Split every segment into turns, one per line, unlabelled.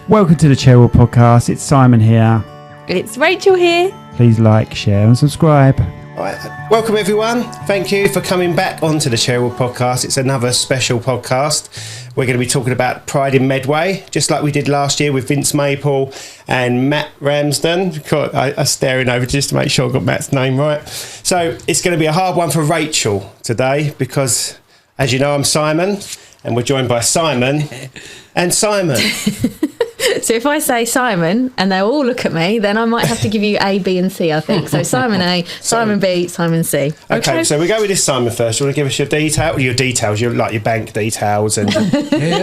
Welcome to the Cherrywood podcast. It's Simon here.
It's Rachel here.
Please like, share and subscribe.
All right. Welcome everyone. Thank you for coming back onto the Cherrywood podcast. It's another special podcast. We're going to be talking about Pride in Medway, just like we did last year with Vince Maple and Matt Ramsden. I was staring over just to make sure I got Matt's name right. So it's going to be a hard one for Rachel today because, as you know, I'm Simon and we're joined by Simon and Simon.
So if I say Simon and they all look at me, then I might have to give you A, B and C, I think. So Simon A, Simon B, Simon C.
Okay, so we go with this Simon first. You want to give us your details, your bank details and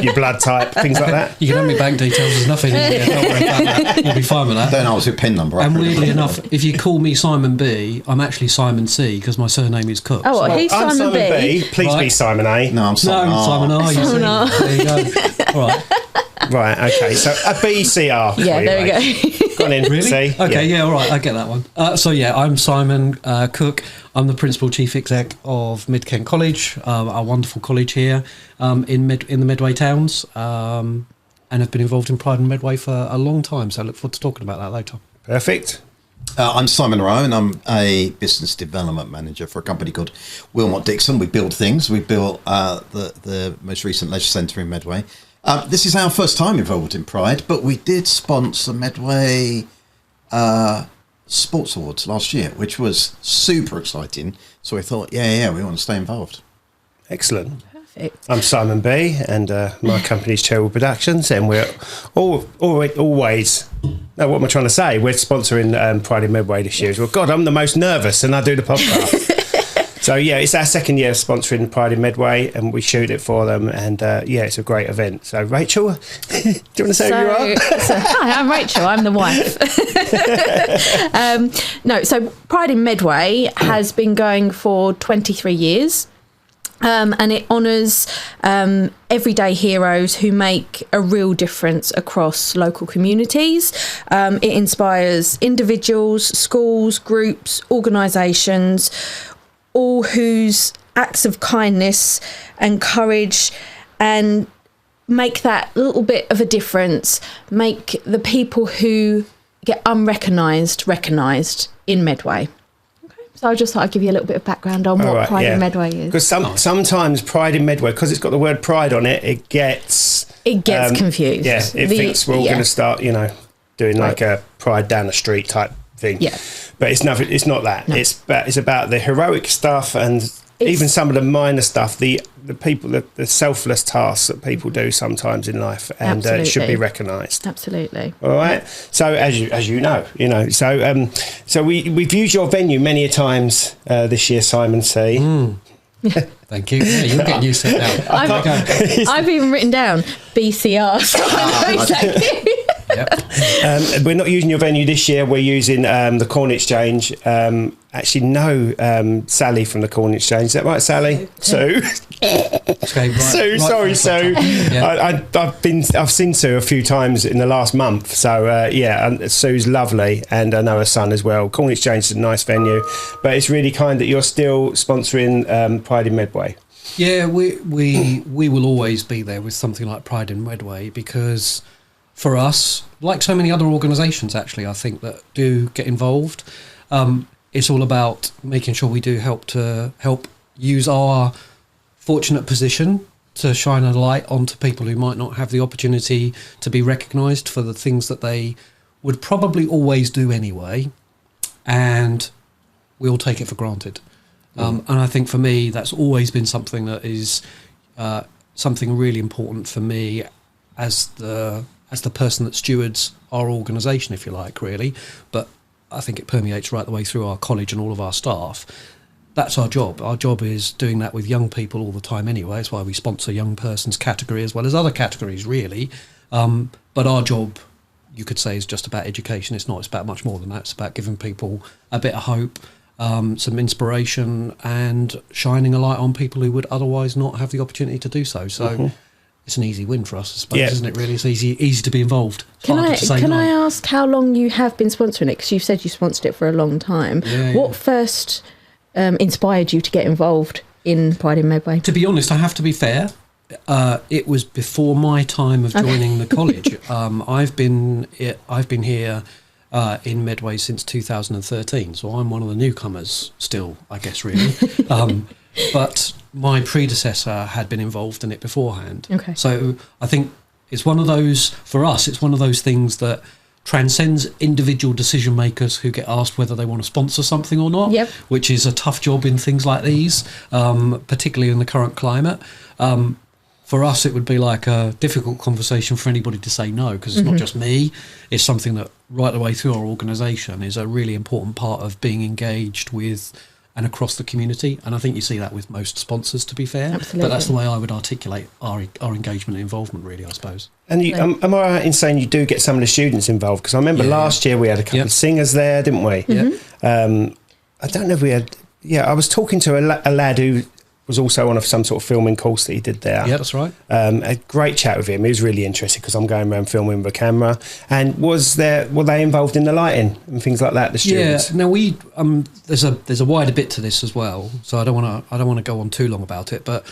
your blood type, things like that?
You can have my bank details, there's nothing in here, don't worry about that. You'll be fine with that.
Don't ask your PIN number.
And weirdly enough, if you call me Simon B, I'm actually Simon C because my surname is Cook.
Oh, well, who's
I'm
Simon B?
Please
Right.
be Simon A.
No, I'm Simon R.
Simon R. You
Simon R.
see. There you go. All right.
Right, okay, so a BCR.
Yeah, there we go.
Go on in,
Really?
C.
Okay, yeah, all right, I get that one. I'm Simon Cook. I'm the Principal Chief Exec of MidKent College, a wonderful college here in the Medway towns, and have been involved in Pride in Medway for a long time, so I look forward to talking about that later.
Perfect.
I'm Simon Rowe and I'm a business development manager for a company called Willmott Dixon. We build things. We built the most recent leisure centre in Medway. This is our first time involved in Pride, but we did sponsor Medway Sports Awards last year, which was super exciting. So we thought, we want to stay involved.
Excellent.
Perfect.
I'm Simon B, and my company's Cherrywood Productions, and we're always. No, what am I trying to say? We're sponsoring Pride in Medway this year. Well, God, I'm the most nervous, and I do the podcast. So yeah, it's our second year sponsoring Pride in Medway, and we shoot it for them, and it's a great event. So Rachel, do you want to say who you are?
Hi, I'm Rachel. I'm the wife. So Pride in Medway has been going for 23 years. And it honours everyday heroes who make a real difference across local communities. It inspires individuals, schools, groups, organisations, all whose acts of kindness and courage and make that little bit of a difference, make the people who get unrecognised recognised in Medway. So I just thought I'd give you a little bit of background on what Pride in Medway is.
Because sometimes Pride in Medway, because it's got the word pride on it, it gets
confused.
Yeah, it thinks we're all going to start, doing like a Pride down the street type thing.
Yeah.
But it's nothing. It's not that. No. It's about the heroic stuff and even some of the minor stuff, the people, the selfless tasks that people do sometimes in life, and it should be recognised.
Absolutely.
All right. So as you know, so we've used your venue many a times this year, Simon C.
Thank you. Yeah, you're getting used to it now.
I've even written down BCR. Thank you.
Yep.
We're not using your venue this year. We're using the Corn Exchange. Sally from the Corn Exchange. Is that right, Sally? Sue. Sue. Sorry, Sue. Yeah. I've seen Sue a few times in the last month. So Sue's lovely, and I know her son as well. Corn Exchange is a nice venue, but it's really kind that you're still sponsoring Pride in Medway.
Yeah, we will always be there with something like Pride in Medway because, for us, like so many other organisations, actually, I think that do get involved, it's all about making sure we do help use our fortunate position to shine a light onto people who might not have the opportunity to be recognised for the things that they would probably always do anyway, and we all take it for granted. And I think for me, that's always been something that is something really important for me as the person that stewards our organisation, if you like, really. But I think it permeates right the way through our college and all of our staff. That's our job. Our job is doing that with young people all the time anyway. That's why we sponsor young persons category as well as other categories, really. But our job, you could say, is just about education. It's not. It's about much more than that. It's about giving people a bit of hope, some inspiration, and shining a light on people who would otherwise not have the opportunity to do so. So it's an easy win for us, I suppose, isn't it, really? It's easy to be involved.
Can I ask how long you have been sponsoring it? Because you've said you sponsored it for a long time. What first inspired you to get involved in Pride in Medway?
To be honest, I have to be fair, It was before my time of joining the college. I've been here in Medway since 2013, so I'm one of the newcomers still, I guess, really. But my predecessor had been involved in it beforehand.
Okay.
So I think it's one of those, for us, it's one of those things that transcends individual decision makers who get asked whether they want to sponsor something or not,
Yep.
which is a tough job in things like these, particularly in the current climate. For us, it would be like a difficult conversation for anybody to say no, because it's not just me. It's something that right the way through our organisation is a really important part of being engaged with and across the community. And I think you see that with most sponsors, to be fair.
Absolutely.
But that's the way I would articulate our engagement and involvement, really, I suppose.
And you, am I right in saying you do get some of the students involved? Because I remember last year we had a couple of singers there, didn't we?
Yeah.
I don't know if we had... Yeah, I was talking to a lad who was also on some sort of filming course that he did there.
Yeah, that's right.
A great chat with him. He was really interested because I'm going around filming with a camera. And were they involved in the lighting and things like that? The students.
Yeah. Now we there's a wider bit to this as well. So I don't want to go on too long about it. But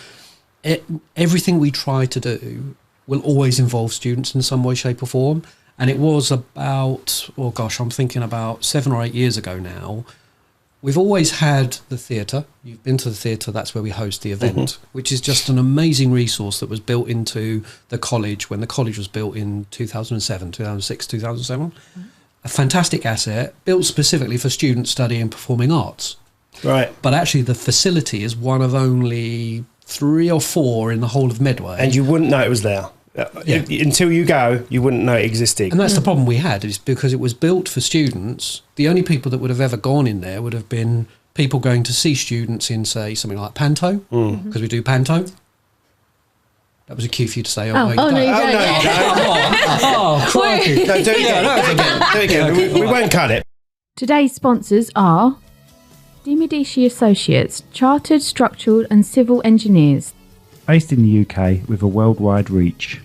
everything we try to do will always involve students in some way, shape, or form. And it was about I'm thinking about 7 or 8 years ago now. We've always had the theatre. You've been to the theatre, that's where we host the event, which is just an amazing resource that was built into the college when the college was built in 2007, 2006, 2007. A fantastic asset, built specifically for students studying performing arts.
Right.
But actually the facility is one of only 3 or 4 in the whole of Medway.
And you wouldn't know it was there. Until you go, you wouldn't know it existed.
And that's the problem we had, is because it was built for students. The only people that would have ever gone in there would have been people going to see students in, say, something like Panto, because we do Panto. That was a cue for you to say,
no, you don't.
Oh, crikey.
No, do it again. We won't cut it.
Today's sponsors are Medici Associates, Chartered Structural and Civil Engineers.
Based in the UK with a worldwide reach.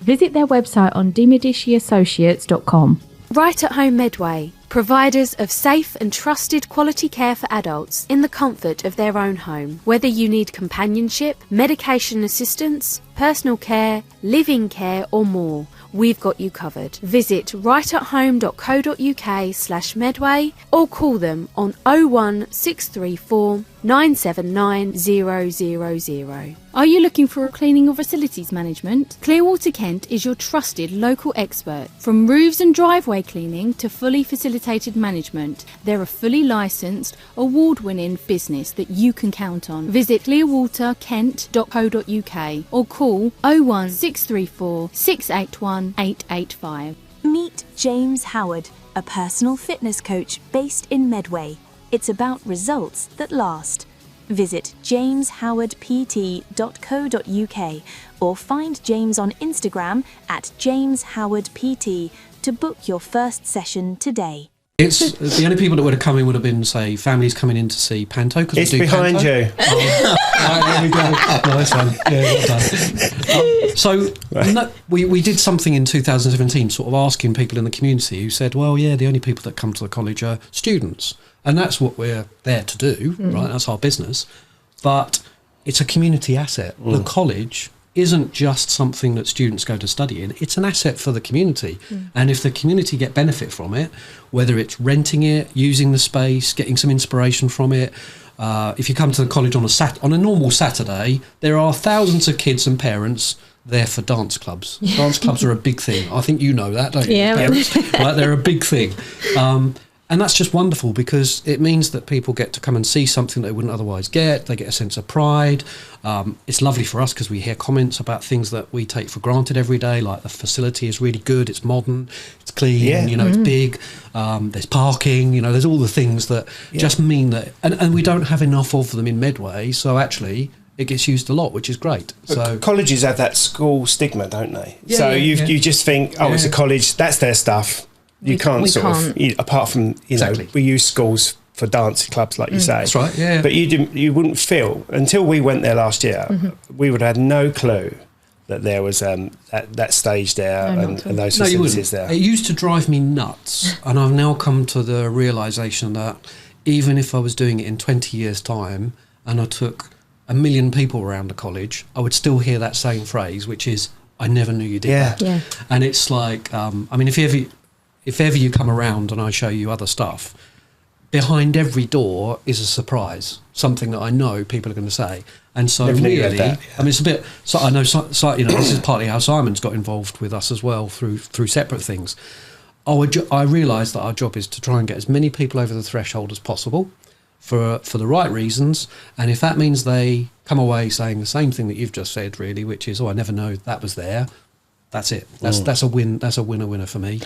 Visit their website on demediciassociates.com.
Right at Home Medway, providers of safe and trusted quality care for adults in the comfort of their own home. Whether you need companionship, medication assistance, personal care, living care or more, we've got you covered. Visit rightathome.co.uk/Medway or call them on 01634 979 000.
Are you looking for a cleaning or facilities management? Clearwater Kent is your trusted local expert. From roofs and driveway cleaning to fully facilitated management, they're a fully licensed, award-winning business that you can count on. Visit clearwaterkent.co.uk or call 01634 681 885.
Meet James Howard, a personal fitness coach based in Medway. It's about results that last. Visit jameshowardpt.co.uk or find James on Instagram at jameshowardpt to book your first session today.
It's the only people that would have come in would have been, say, families coming in to see Panto.
It's behind
Panto.
you.
There we go. Nice one. Yeah, well done. We did something in 2017, sort of asking people in the community who said, well, yeah, the only people that come to the college are students. And that's what we're there to do, right? That's our business. But it's a community asset. The college isn't just something that students go to study in. It's an asset for the community. And if the community get benefit from it, whether it's renting it, using the space, getting some inspiration from it, if you come to the college on a normal Saturday, there are thousands of kids and parents there for dance clubs. Dance clubs are a big thing. I think you know that, don't you?
Yeah.
Parents, right? They're a big thing. And that's just wonderful because it means that people get to come and see something they wouldn't otherwise get. They get a sense of pride. It's lovely for us because we hear comments about things that we take for granted every day, like the facility is really good, it's modern, it's clean, it's big, there's parking, there's all the things that just mean that... And we don't have enough of them in Medway, so actually... it gets used a lot, which is great. So
colleges have that school stigma, don't they?
Yeah,
so
yeah,
you just think, it's a college, that's their stuff. You can't apart from we use schools for dance clubs, like you say.
That's right. Yeah.
But you wouldn't feel until we went there last year. We would have had no clue that there was that stage there and those facilities there.
It used to drive me nuts, and I've now come to the realisation that even if I was doing it in 20 years' time, and I took 1 million people around the college, I would still hear that same phrase, which is, I never knew you did that.
Yeah.
And it's like, I mean, if ever you come around and I show you other stuff, behind every door is a surprise, something that I know people are going to say. And so really, I mean, it's a bit, so I know, this is partly how Simon's got involved with us as well through separate things. I realise that our job is to try and get as many people over the threshold as possible for the right reasons. And if that means they come away saying the same thing that you've just said, really, which is, I never know that was there, that's it. That's a win. That's a winner for me.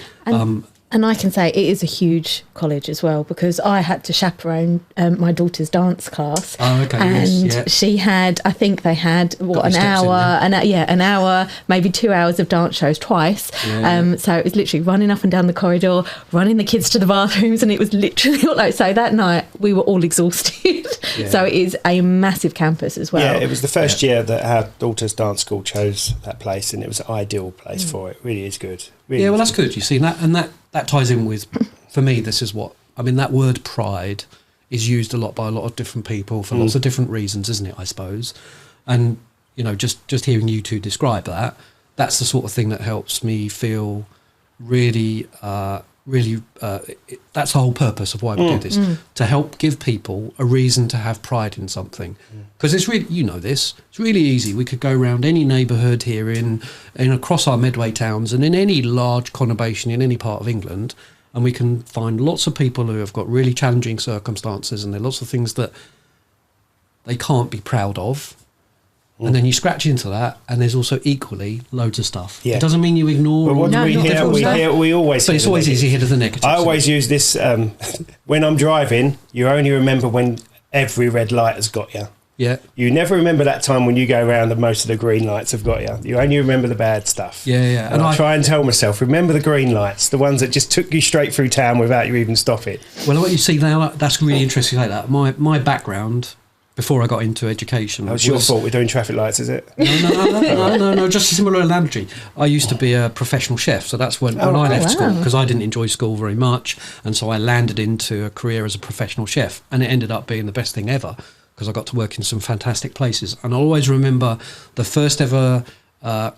And I can say it is a huge college as well, because I had to chaperone my daughter's dance class.
Oh, okay.
And she had, I think they had, an hour, maybe 2 hours of dance shows twice. Yeah. So it was literally running up and down the corridor, running the kids to the bathrooms, and it was literally like, so that night we were all exhausted. Yeah. So it is a massive campus as well.
Yeah, it was the first year that our daughter's dance school chose that place, and it was an ideal place for it. It really is good. Really
that's good. You see, that ties in with, for me, this is what, I mean, that word pride is used a lot by a lot of different people for lots of different reasons, isn't it, I suppose? And, just hearing you two describe that, that's the sort of thing that helps me feel really, that's the whole purpose of why we do this, to help give people a reason to have pride in something. Because it's really, this, it's really easy. We could go around any neighbourhood here in across our Medway towns and in any large conurbation in any part of England, and we can find lots of people who have got really challenging circumstances, and there are lots of things that they can't be proud of. And then you scratch into that, and there's also equally loads of stuff. Yeah. It doesn't mean you ignore.
But we always.
But it's always easy to hear the negative.
I always use this when I'm driving. You only remember when every red light has got you.
Yeah.
You never remember that time when you go around and most of the green lights have got you. You only remember the bad stuff.
Yeah.
And I try and tell myself, remember the green lights, the ones that just took you straight through town without you even stopping.
Well, what you see now, that's really interesting like that. My background, before I got into education...
That was your fault we're doing traffic lights, is it?
No, just a similar analogy. I used to be a professional chef, so that's when I left school, because I didn't enjoy school very much, and so I landed into a career as a professional chef, and it ended up being the best thing ever, because I got to work in some fantastic places. And I always remember the first ever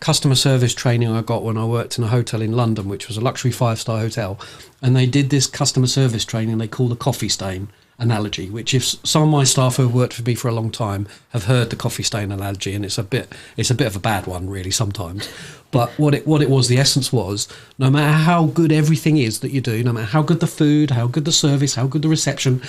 customer service training I got when I worked in a hotel in London, which was a luxury 5-star hotel, and they did this customer service training they call the coffee stain analogy, which if some of my staff who have worked for me for a long time have heard the coffee stain analogy, and it's a bit of a bad one really sometimes, but what it was, the essence was, no matter how good everything is that you do, no matter how good the food, how good the service, how good the reception,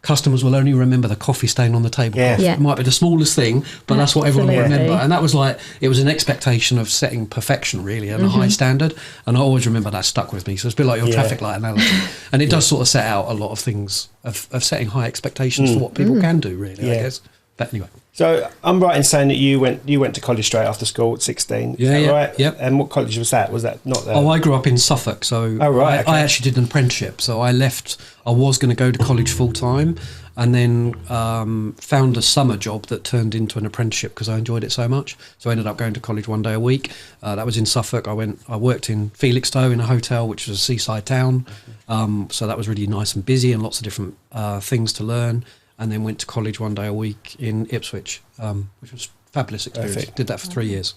customers will only remember the coffee stain on the table. It might be the smallest thing, but that's what everyone will remember. And that was like, it was an expectation of setting perfection, really, and a high standard. And I always remember that stuck with me. So it's a bit like your traffic light analogy. And it does sort of set out a lot of things of setting high expectations for what people can do, really, I guess. But anyway.
So I'm right in saying that you went to college straight after school at 16. Is that right?
Yep.
And what college was that? Was that not there?
I grew up in Suffolk, so I actually did an apprenticeship. So I left. I was going to go to college full time, and then found a summer job that turned into an apprenticeship because I enjoyed it so much. So I ended up going to college one day a week. That was in Suffolk. I worked in Felixstowe in a hotel, which was a seaside town. So that was really nice and busy and lots of different things to learn. And then went to college one day a week in Ipswich, which was a fabulous experience.
Perfect.
Did that for 3 years.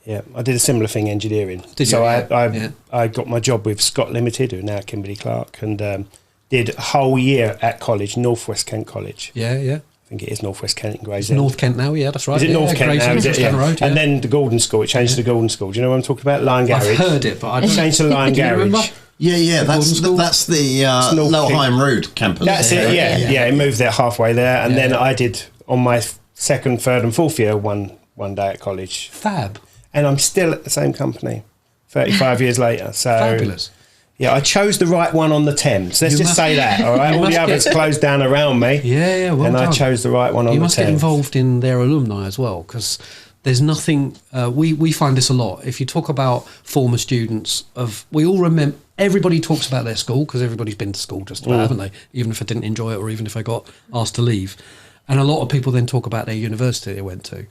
Yeah, I did a similar thing, engineering. I got my job with Scott Limited, who are now Kimberly Clark, and did a whole year at college, North West Kent College.
Yeah.
I think it is North West Kent in Gravesend.
North Kent now, yeah, that's right.
Is it North Kent now? Is it?
Down the road,
And then the Gordon School, it changed to the Gordon School. Do you know what I'm talking about? Lion Garage.
I've heard it, but I don't...
changed to Lion Garage.
Yeah, that's the Lowerheim Road campus.
That's it, yeah. It moved there halfway there, and then I did on my second, third and fourth year one day at college.
Fab.
And I'm still at the same company 35 years later. So
fabulous.
Yeah, I chose the right one on the Thames. Let's just say that, all right? All the others closed down around me.
Yeah, well
and
done.
I chose the right one on the Thames.
You must get involved in their alumni as well, because there's nothing... we find this a lot. If you talk about former students, we all remember... Everybody talks about their school, because everybody's been to school just about, haven't they? Even if I didn't enjoy it, or even if I got asked to leave. And a lot of people then talk about their university they went to.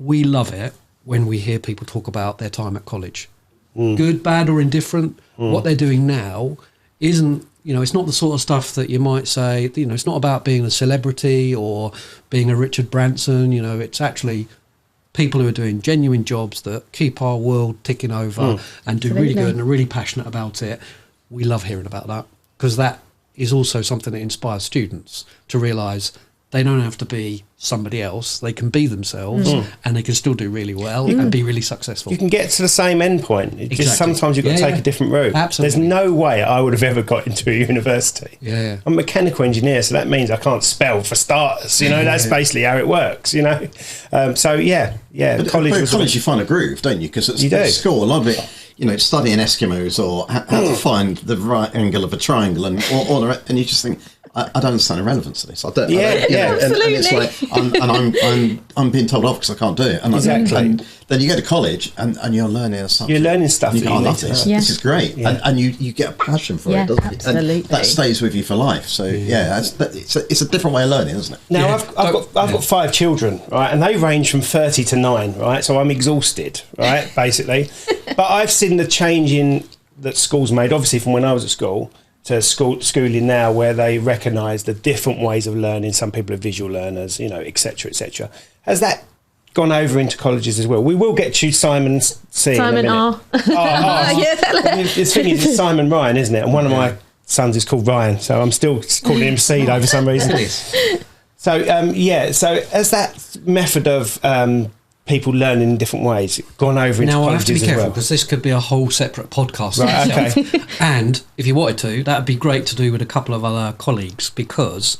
We love it when we hear people talk about their time at college. Good, bad or indifferent, what they're doing now isn't it's not the sort of stuff that you might say, it's not about being a celebrity or being a Richard Branson. It's actually people who are doing genuine jobs that keep our world ticking over and do really good and are really passionate about it. We love hearing about that, because that is also something that inspires students to realise they don't have to be somebody else. They can be themselves and they can still do really well and be really successful.
You can get to the same end point. It's just sometimes you've got to take a different route.
Absolutely.
There's no way I would have ever got into a university.
Yeah.
I'm a mechanical engineer, so that means I can't spell for starters. That's basically how it works,
But college you find a groove, don't you? Because at school, a lot of it, studying Eskimos or how to find the right angle of a triangle and you just think, I don't understand the relevance of this. I don't.
Absolutely.
And it's like, I'm being told off because I can't do it. And and then you go to college and you're learning stuff.
You're learning stuff.
You go, I love this.
Yeah.
This is great. Yeah. And you get a passion for it, doesn't it?
Absolutely.
And that stays with you for life. So it's a different way of learning, isn't it?
Now I've got 5 children, right, and they range from 30 to 9, right. So I'm exhausted, right, basically. But I've seen the change that schools made, obviously from when I was at school to schooling now, where they recognise the different ways of learning. Some people are visual learners, etc., etc. Has that gone over into colleges as well? We will get to Simon C.
Simon R.
This thing is, it's Simon Ryan, isn't it? And one of my sons is called Ryan, so I'm still calling him Seed over some reason. So so has that method of people learning in different ways gone over into colleges as well?
Now I have to be careful, because this could be a whole separate podcast.
Right, okay.
And if you wanted to, that'd be great to do with a couple of other colleagues, because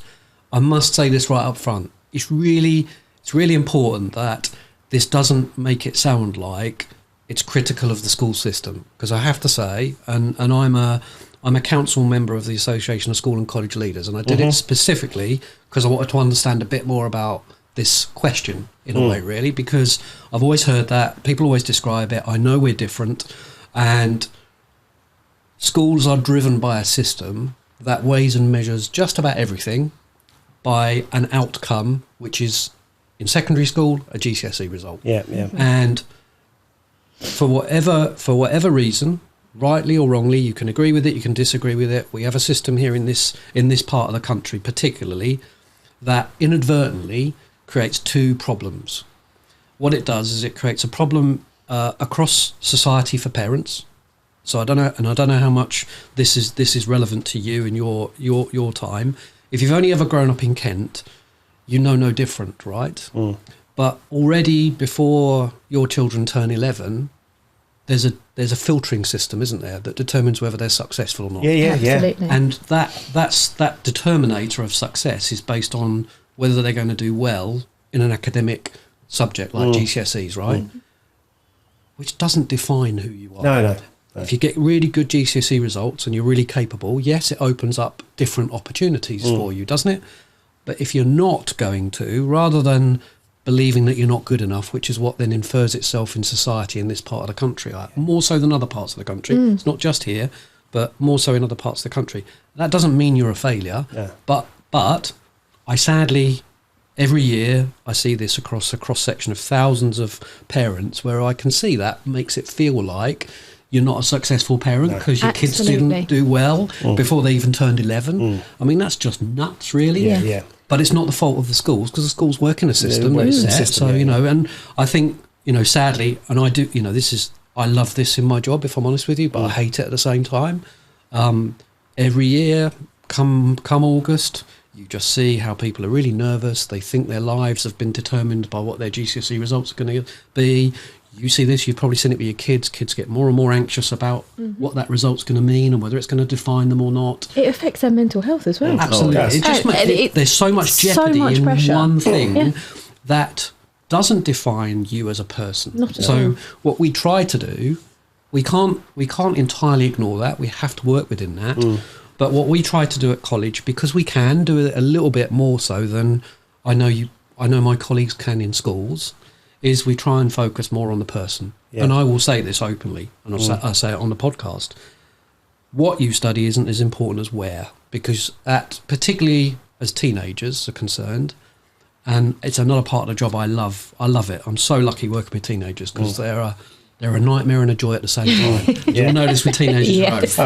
I must say this right up front. It's really important that this doesn't make it sound like it's critical of the school system, because I have to say, and I'm a council member of the Association of School and College Leaders, and I did it specifically because I wanted to understand a bit more about this question in a way, really, because I've always heard that people always describe it. I know we're different, and schools are driven by a system that weighs and measures just about everything by an outcome, which is in secondary school a GCSE result. And for whatever reason, rightly or wrongly, you can agree with it, you can disagree with it. We have a system here in this part of the country, particularly, that inadvertently creates 2 problems. What it does is it creates a problem across society for parents. So I don't know how much this is relevant to you in your time. If you've only ever grown up in Kent, you know no different, right? But already before your children turn 11, there's a filtering system, isn't there, that determines whether they're successful or not.
Absolutely.
And that determinator of success is based on whether they're going to do well in an academic subject like GCSEs, right? Which doesn't define who you are.
No.
If you get really good GCSE results and you're really capable, yes, it opens up different opportunities for you, doesn't it? But if you're not going to, rather than believing that you're not good enough, which is what then infers itself in society in this part of the country, more so than other parts of the country. It's not just here, but more so in other parts of the country. That doesn't mean you're a failure, but I sadly, every year, I see this across a cross-section of thousands of parents, where I can see that makes it feel like you're not a successful parent because your kids didn't do well before they even turned 11. I mean, that's just nuts, really. But it's not the fault of the schools, because the schools work in a system that's set. So, and I think, sadly, and I do, I love this in my job, if I'm honest with you, but I hate it at the same time. Every year, come August, you just see how people are really nervous. They think their lives have been determined by what their GCSE results are going to be. You see this, you've probably seen it with your kids. Kids get more and more anxious about what that result's going to mean and whether it's going to define them or not.
It affects their mental health as well.
Absolutely. It just there's so much jeopardy in one thing that doesn't define you as a person.
Not at all.
What we try to do, we can't entirely ignore that. We have to work within that. But what we try to do at college, because we can do it a little bit more so than I know my colleagues can in schools, is we try and focus more on the person. And I will say this openly, and I'll say it on the podcast. What you study isn't as important as where, because particularly as teenagers are concerned, and it's another part of the job I love. I love it. I'm so lucky working with teenagers, because they're they're a nightmare and a joy at the same time. You'll notice with teenagers.
Yes.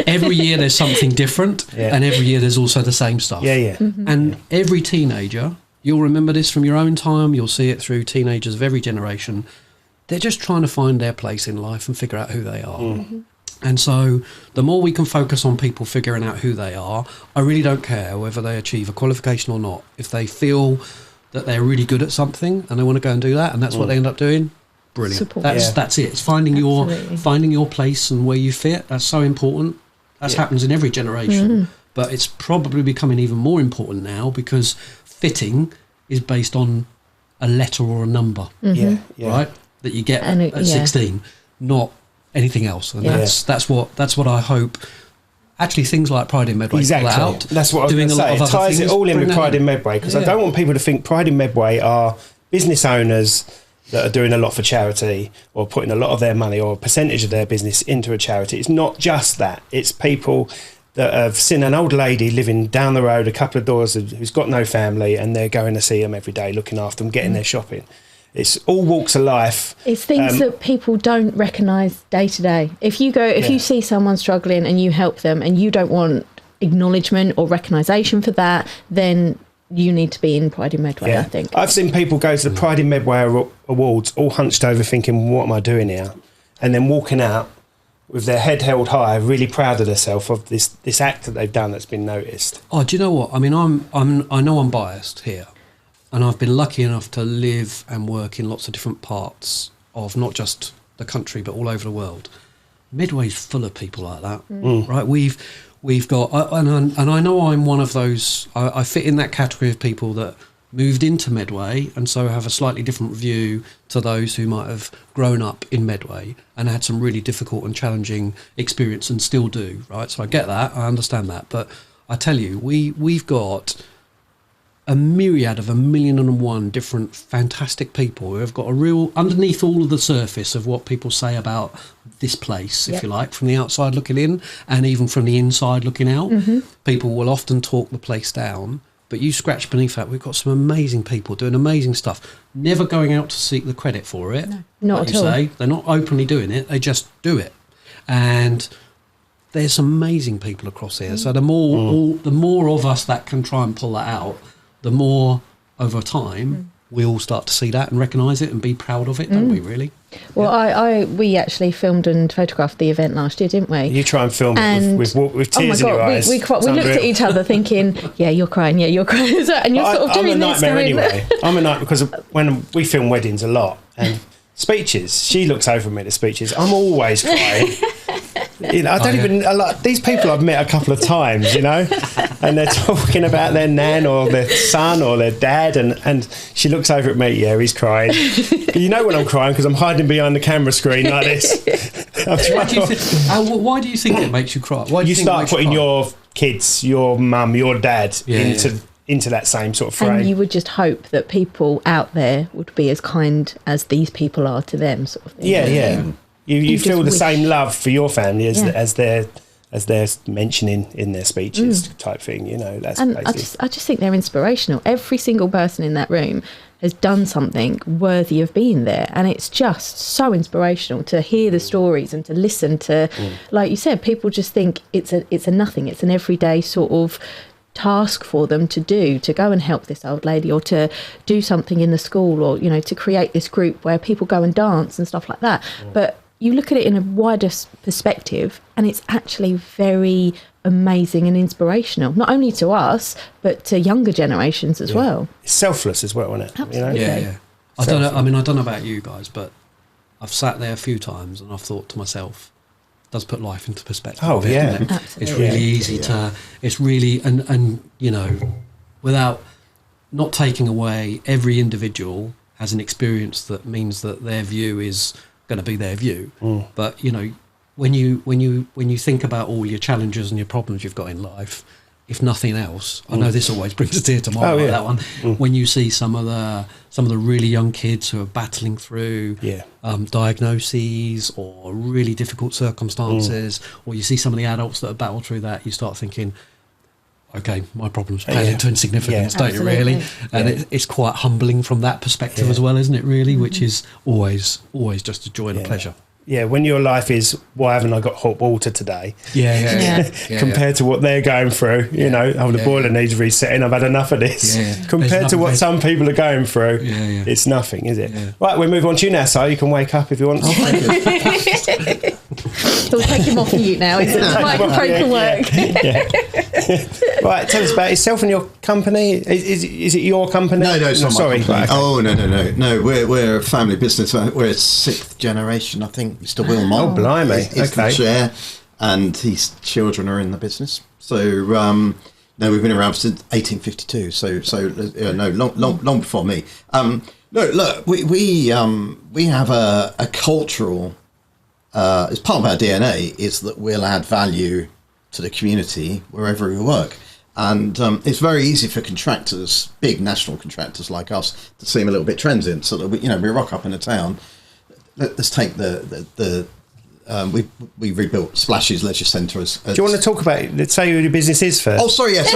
Every year there's something different, and every year there's also the same stuff. And every teenager, you'll remember this from your own time, you'll see it through teenagers of every generation, they're just trying to find their place in life and figure out who they are. And so the more we can focus on people figuring out who they are, I really don't care whether they achieve a qualification or not. If they feel that they're really good at something and they want to go and do that, and that's what they end up doing, brilliant.
Support.
That's it. It's finding your place and where you fit. That's so important. That happens in every generation. But it's probably becoming even more important now because fitting is based on a letter or a number, right? That you get at 16, not anything else. And that's what I hope. Actually, things like Pride in Medway.
Exactly. That's what I was going to say. It ties it all in with Pride in Medway, because I don't want people to think Pride in Medway are business owners that are doing a lot for charity or putting a lot of their money or a percentage of their business into a charity. It's not just that. It's people that have seen an old lady living down the road a couple of doors who's got no family, and they're going to see them every day, looking after them, getting their shopping. It's all walks of life.
It's things that people don't recognise day to day. If you see someone struggling and you help them and you don't want acknowledgement or recognition for that, then you need to be in Pride in Medway, I think.
I've seen people go to the Pride in Medway Awards all hunched over thinking, what am I doing here? And then walking out with their head held high, really proud of themselves of this act that they've done that's been noticed.
Oh, do you know what? I mean, I know I'm biased here. And I've been lucky enough to live and work in lots of different parts of not just the country, but all over the world. Medway's full of people like that, right? We've got, and I know I'm one of those. I fit in that category of people that moved into Medway, and so have a slightly different view to those who might have grown up in Medway and had some really difficult and challenging experience, and still do, right? So I get that, I understand that, but I tell you, we've got a myriad of 1,000,001 different fantastic people who have got a real, underneath all of the surface of what people say about this place, if you like, from the outside looking in and even from the inside looking out. People will often talk the place down, but you scratch beneath that, we've got some amazing people doing amazing stuff, never going out to seek the credit for it.
No, not at all.
They're not openly doing it, they just do it. And there's some amazing people across here. So the more of us that can try and pull that out, the more over time we all start to see that and recognise it and be proud of it, don't we, really?
Well, we actually filmed and photographed the event last year, didn't we?
You try and film it with tears in your eyes.
We looked at each other thinking, yeah, you're crying, and you're sort of doing this.
I'm a nightmare anyway. I'm a nightmare because when we film weddings a lot, and speeches, she looks over me at the speeches, I'm always crying. I don't even like these people I've met a couple of times, and they're talking about their nan or their son or their dad, and she looks over at me, yeah, he's crying. You know when I'm crying because I'm hiding behind the camera screen like this.
Why do you think it makes you cry? Why do you
start putting your kids, your mum, your dad into that same sort of frame?
And you would just hope that people out there would be as kind as these people are to them, sort of thing.
Yeah. You feel the same love for your family as they're mentioning in their speeches, type thing. That's. And
I just think they're inspirational. Every single person in that room has done something worthy of being there, and it's just so inspirational to hear the stories and to listen to. Like you said, people just think it's a nothing. It's an everyday sort of task for them to do, to go and help this old lady, or to do something in the school, or to create this group where people go and dance and stuff like that. But you look at it in a wider perspective, and it's actually very amazing and inspirational, not only to us, but to younger generations as well.
It's selfless as well, isn't it?
Absolutely.
Yeah. I don't know about you guys, but I've sat there a few times and I've thought to myself, it does put life into perspective.
Oh, yeah.
Doesn't it?
Absolutely.
It's really easy to, it's really, and without not taking away, every individual has an experience that means that their view is going to be their view. But when you think about all your challenges and your problems you've got in life, if nothing else, I know this always brings a tear to my eye, that one. When you see some of the really young kids who are battling through diagnoses or really difficult circumstances, or you see some of the adults that have battled through that, you start thinking, okay, my problem's pale into insignificance, don't it,
Absolutely.
really? And it's quite humbling from that perspective as well, isn't it, really? Which is always just a joy and a pleasure.
Yeah, when your life is, why haven't I got hot water today? Compared to what they're going through, the boiler needs resetting, I've had enough of this. Compared to what some people are going through, it's nothing, is it? Right, we'll move on to you now, so you can wake up if you want.
So we'll take him off mute now. It's microphone can work.
Right, tell us about yourself and your company. Is it your company?
No, it's not my company.
Right, okay.
Oh, no. We're a family business. We're 6th generation, I think. Mr. Willmott.
Oh, blimey.
Is the chair, and his children are in the business. So, no, we've been around since 1852. So long before me. No, look, we have a cultural. As part of our DNA is that we'll add value to the community wherever we work. And it's very easy for contractors, big national contractors like us, to seem a little bit transient. So that we rock up in a town. Let's take we rebuilt Splashes Leisure Centre. Do
you want to talk about? Let's say who your business is first.
Oh, sorry, yes.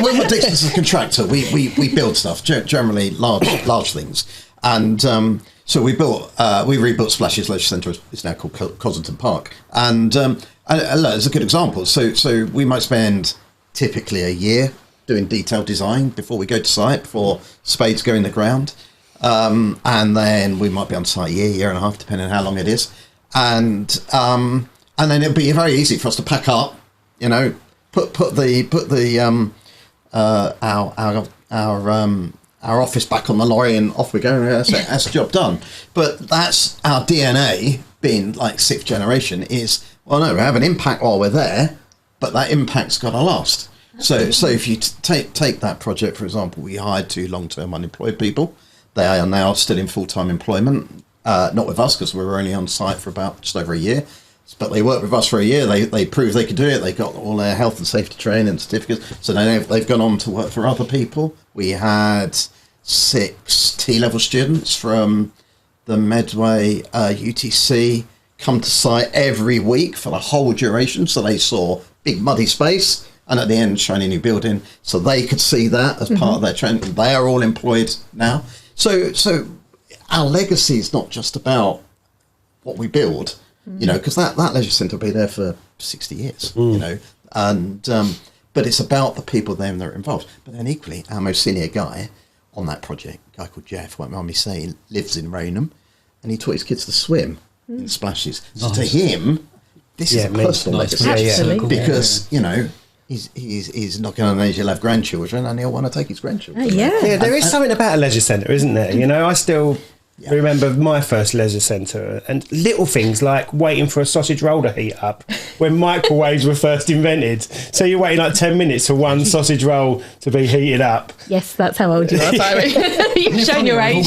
Willmott Dixon is a contractor. We build stuff, generally large things, and so we rebuilt Splashes Leisure Centre. It's now called Cosington Park, and it's a good example. So we might spend typically a year doing detailed design before we go to site, before spades go in the ground. And then we might be on site a year and a half, depending on how long it is. And then it'll be very easy for us to pack up, put our office back on the lorry and off we go. That's the job done. But that's our DNA, being like 6th generation, is, we have an impact while we're there, but that impact's got to last. So if you take that project, for example, we hired 2 long-term unemployed people. They are now still in full-time employment, not with us because we were only on site for about just over a year. But they worked with us for a year. They proved they could do it. They got all their health and safety training and certificates. So now they've gone on to work for other people. We had 6 T-level students from the Medway UTC come to site every week for the whole duration. So they saw big muddy space. And at the end, shiny new building. So they could see that as part of their training. They are all employed now. So our legacy is not just about what we build, because that leisure centre will be there for 60 years, and but it's about the people then that are involved. But then equally, our most senior guy on that project, a guy called Jeff, won't mind me saying, lives in Raynham, and he taught his kids to swim in Splashes. So to him, this is a personal legacy, because He's not going to manage. He'll have grandchildren, and he'll want to take his grandchildren.
There is something about a leisure centre, isn't there? I still remember my first leisure centre, and little things like waiting for a sausage roll to heat up when microwaves were first invented. So you're waiting like 10 minutes for one sausage roll to be heated up.
Yes, that's how old you are, Simon. You've shown your age.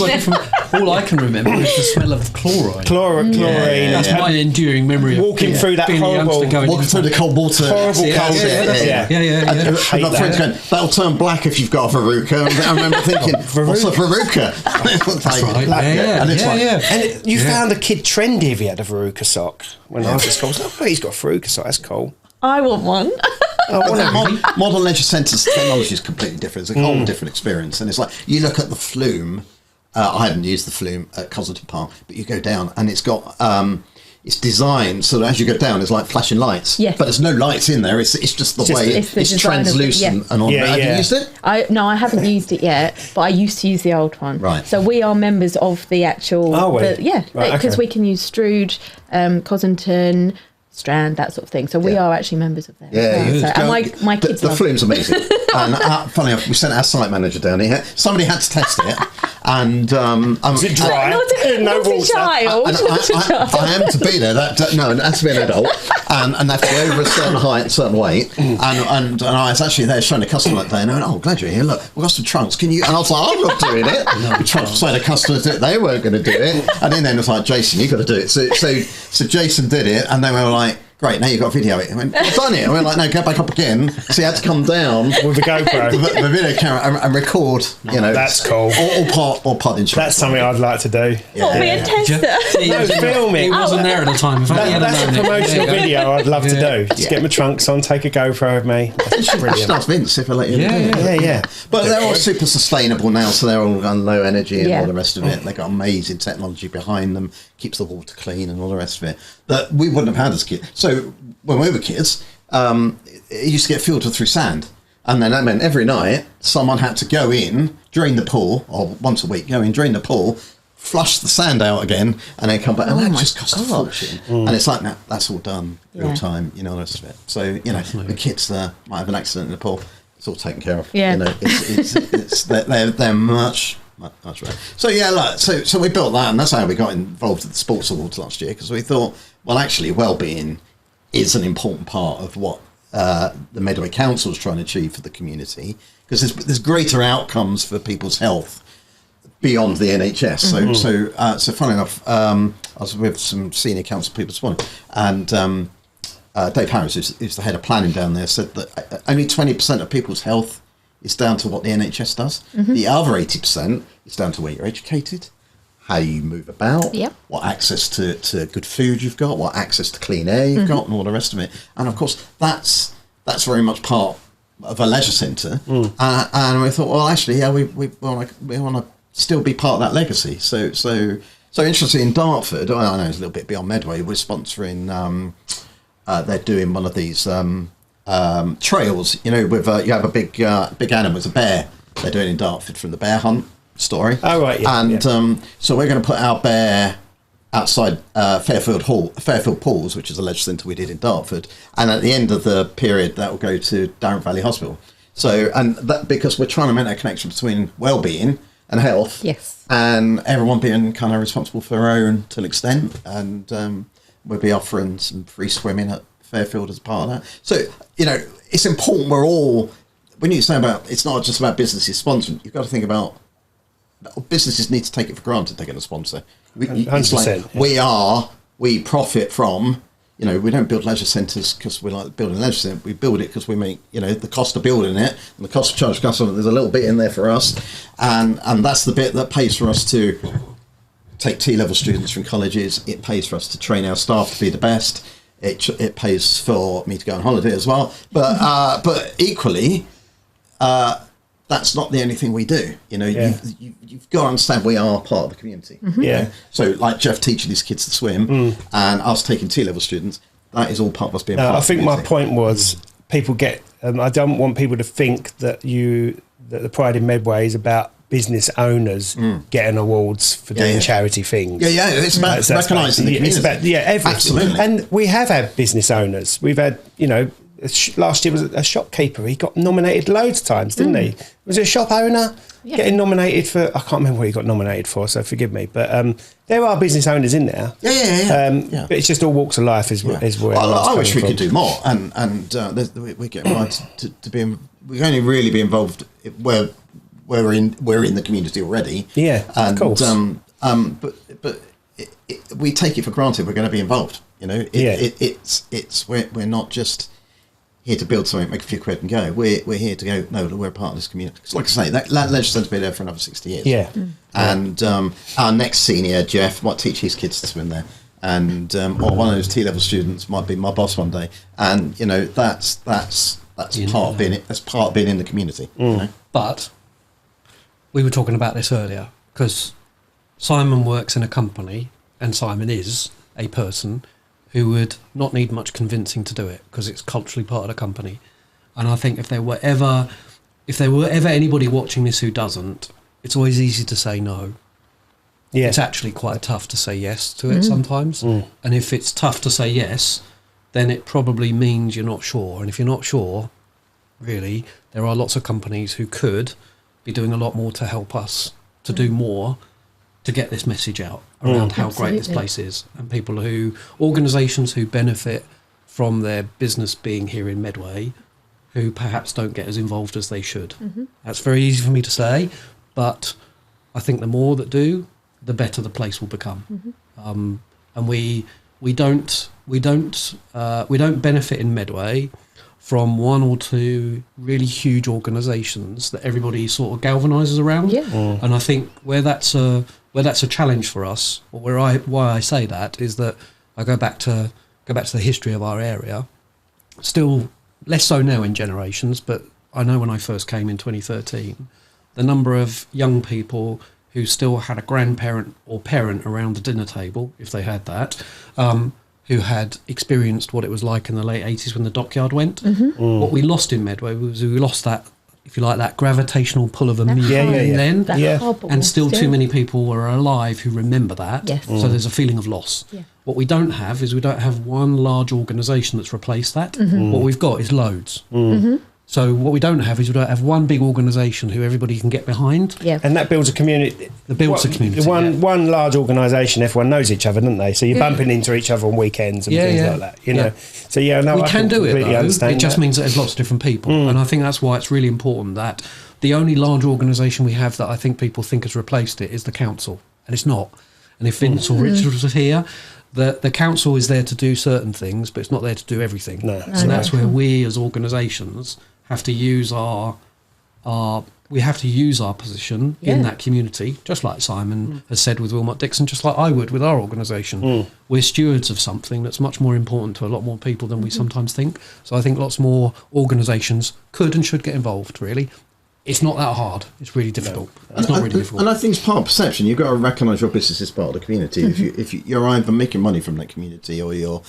All I can remember is the smell of chlorine.
Chlorine.
That's my enduring memory of
walking through that horrible,
walking through the cold water.
Horrible cold.
And my friends going, that'll turn black if you've got a verruca. And I remember thinking, what's a verruca?
That's right.
And you found a kid trendy if he had a verruca sock. When I was at school, I was like, he's got a verruca sock, that's cool.
I want one.
Modern leisure centres, technology is completely different. It's a whole different experience. And it's like, you look at the Flume, I haven't used the Flume at Cosington Park, but you go down and it's got... it's designed so that as you go down, it's like flashing lights.
Yes.
But there's no lights in there. It's just the way it's translucent and on. Have you used it?
No, I haven't used it yet, but I used to use the old one.
Right.
So we are members of the actual. Because we can use Strood, Cosington, Strand, that sort of thing. So we are actually members of them. And my kids.
The Flume's amazing. And funny enough, we sent our site manager down here. Somebody had to test it. And
is it dry?
Not a child.
I am to be there. No, it has to be an adult, and they have to be over a certain height, certain weight. And I was actually there showing a customer that day, and I went, "Oh, glad you're here. Look, we've got some trunks. Can you?" And I was like, "I'm not doing it." We tried to say the customers did it; they weren't going to do it. And then it was like, "Jason, you've got to do it." So Jason did it, and then we were like, great, now you've got to video it. I went, I've done it. I went like, no, go back up again. So he had to come down
with a GoPro,
the video camera, and record.
That's cool.
Or part insurance.
That's something I'd like to do.
What, be a tester?
No, filming.
He wasn't there at the time.
That's a promotional video I'd love to do. Just get my trunks on, take a GoPro with me. That's brilliant.
Ask Vince if I let you.
Yeah.
But they're all super sustainable now, so they're all on low energy and all the rest of it. They've got amazing technology behind them, keeps the water clean and all the rest of it, that we wouldn't have had as kids. So when we were kids, it used to get filtered through sand. And then that meant every night someone had to go in, drain the pool, or once a week, go in, drain the pool, flush the sand out again, and then come back. And that just cost a fortune. And it's like, no, that's all done real time, the rest of it. So, the kids might have an accident in the pool. It's all taken care of.
Yeah.
They're much better. So so we built that, and that's how we got involved with the sports awards last year, because we thought, well, actually, well-being is an important part of what the Medway Council is trying to achieve for the community, because there's greater outcomes for people's health beyond the NHS. Mm-hmm. So funny enough, I was with some senior council people this morning, and Dave Harris, who's the head of planning down there, said that only 20% of people's health is down to what the NHS does. Mm-hmm. The other 80% is down to where you're educated, how you move about, what access to good food you've got, what access to clean air you've got, and all the rest of it. And of course, that's very much part of a leisure centre. And we thought, well, actually, we want to still be part of that legacy. So interestingly, in Dartford, I know it's a little bit beyond Medway, we're sponsoring. They're doing one of these trails. With you have a big animal, it's a bear. They're doing in Dartford from the bear hunt story.
Oh right, yeah.
And so we're going to put our bear outside Fairfield Pools, which is a leisure centre we did in Dartford. And at the end of the period, that will go to Dartford Valley Hospital. So, and that because we're trying to make that connection between well-being and health, and everyone being kind of responsible for their own to an extent. And we'll be offering some free swimming at Fairfield as part of that. So, it's important we're all, when you say about, it's not just about businesses sponsoring, you've got to think about, businesses need to take it for granted they're going to sponsor.
100%.
We profit from, we don't build leisure centres because we like building a leisure centre. We build it because we make, the cost of building it and the cost of charging customers, there's a little bit in there for us. And that's the bit that pays for us to take T-level students from colleges. It pays for us to train our staff to be the best. It pays for me to go on holiday as well. But equally, that's not the only thing we do. You've got to understand we are part of the community.
Mm-hmm.
Yeah.
So like Jeff teaching his kids to swim and us taking T-level students, that is all part of us being part of the community.
I think my point was people get, I don't want people to think that the Pride in Medway is about business owners getting awards for doing charity things.
Yeah, it's about recognising the community.
It's about, everything.
Absolutely.
And we have had business owners. We've had, last year was a shopkeeper. He got nominated loads of times, didn't he? Was it a shop owner getting nominated for? I can't remember what he got nominated for, so forgive me. But there are business owners in there.
Yeah.
But it's just all walks of life is where
I wish we could do more, and we get invited to be. We only really be involved where we're in the community already.
Yeah,
and,
of course.
But we take it for granted we're going to be involved. It's we're not just here to build something, make a few quid and go. We're here to go, no, we're part of this community. Because like I say, that leisure centre will be there for another 60 years.
Yeah.
And our next senior, Jeff, might teach his kids to swim there. And or one of those T-level students might be my boss one day. And, that's part of being it. That's part of being in the community.
But we were talking about this earlier, because Simon works in a company, and Simon is a person who would not need much convincing to do it, because it's culturally part of the company. And I think if there were ever anybody watching this who doesn't, it's always easy to say no. Yeah. It's actually quite tough to say yes to it sometimes. And if it's tough to say yes, then it probably means you're not sure. And if you're not sure, really, there are lots of companies who could be doing a lot more to help us to do more to get this message out around how great this place is, and organisations who benefit from their business being here in Medway, who perhaps don't get as involved as they should. That's very easy for me to say, but I think the more that do, the better the place will become. And we don't we don't benefit in Medway from one or two really huge organisations that everybody sort of galvanises around.
Yeah.
And I think where that's a challenge for us, or why I say that is that I go back to the history of our area. Still less so now in generations, but I know when I first came in 2013, the number of young people who still had a grandparent or parent around the dinner table, if they had that, who had experienced what it was like in the late 80s when the dockyard went. What we lost in Medway was we lost that, if you like, that gravitational pull of a meeting then. And still too many people were alive who remember that.
Yes.
So there's a feeling of loss.
Yeah.
What we don't have is we don't have one large organisation that's replaced that. What we've got is loads. So what we don't have is we don't have one big organisation who everybody can get behind.
Yeah.
And that builds a community.
It builds a community.
One large organisation, everyone knows each other, don't they? So you're bumping into each other on weekends and things like that. You know. So
we can do it though.
Understand
it just means that there's lots of different people, and I think that's why it's really important that the only large organisation we have that I think people think has replaced it is the council, and it's not. And if Vince or Richard was here, the council is there to do certain things, but it's not there to do everything.
No.
And that's where we as organisations have to use our position in that community, just like Simon has said with Willmott Dixon, just like I would with our organisation. We're stewards of something that's much more important to a lot more people than we sometimes think. So I think lots more organisations could and should get involved, really. It's not that hard. It's really difficult. It's not really difficult.
And I think it's part of perception. You've got to recognise your business is part of the community. If you're either making money from that community or your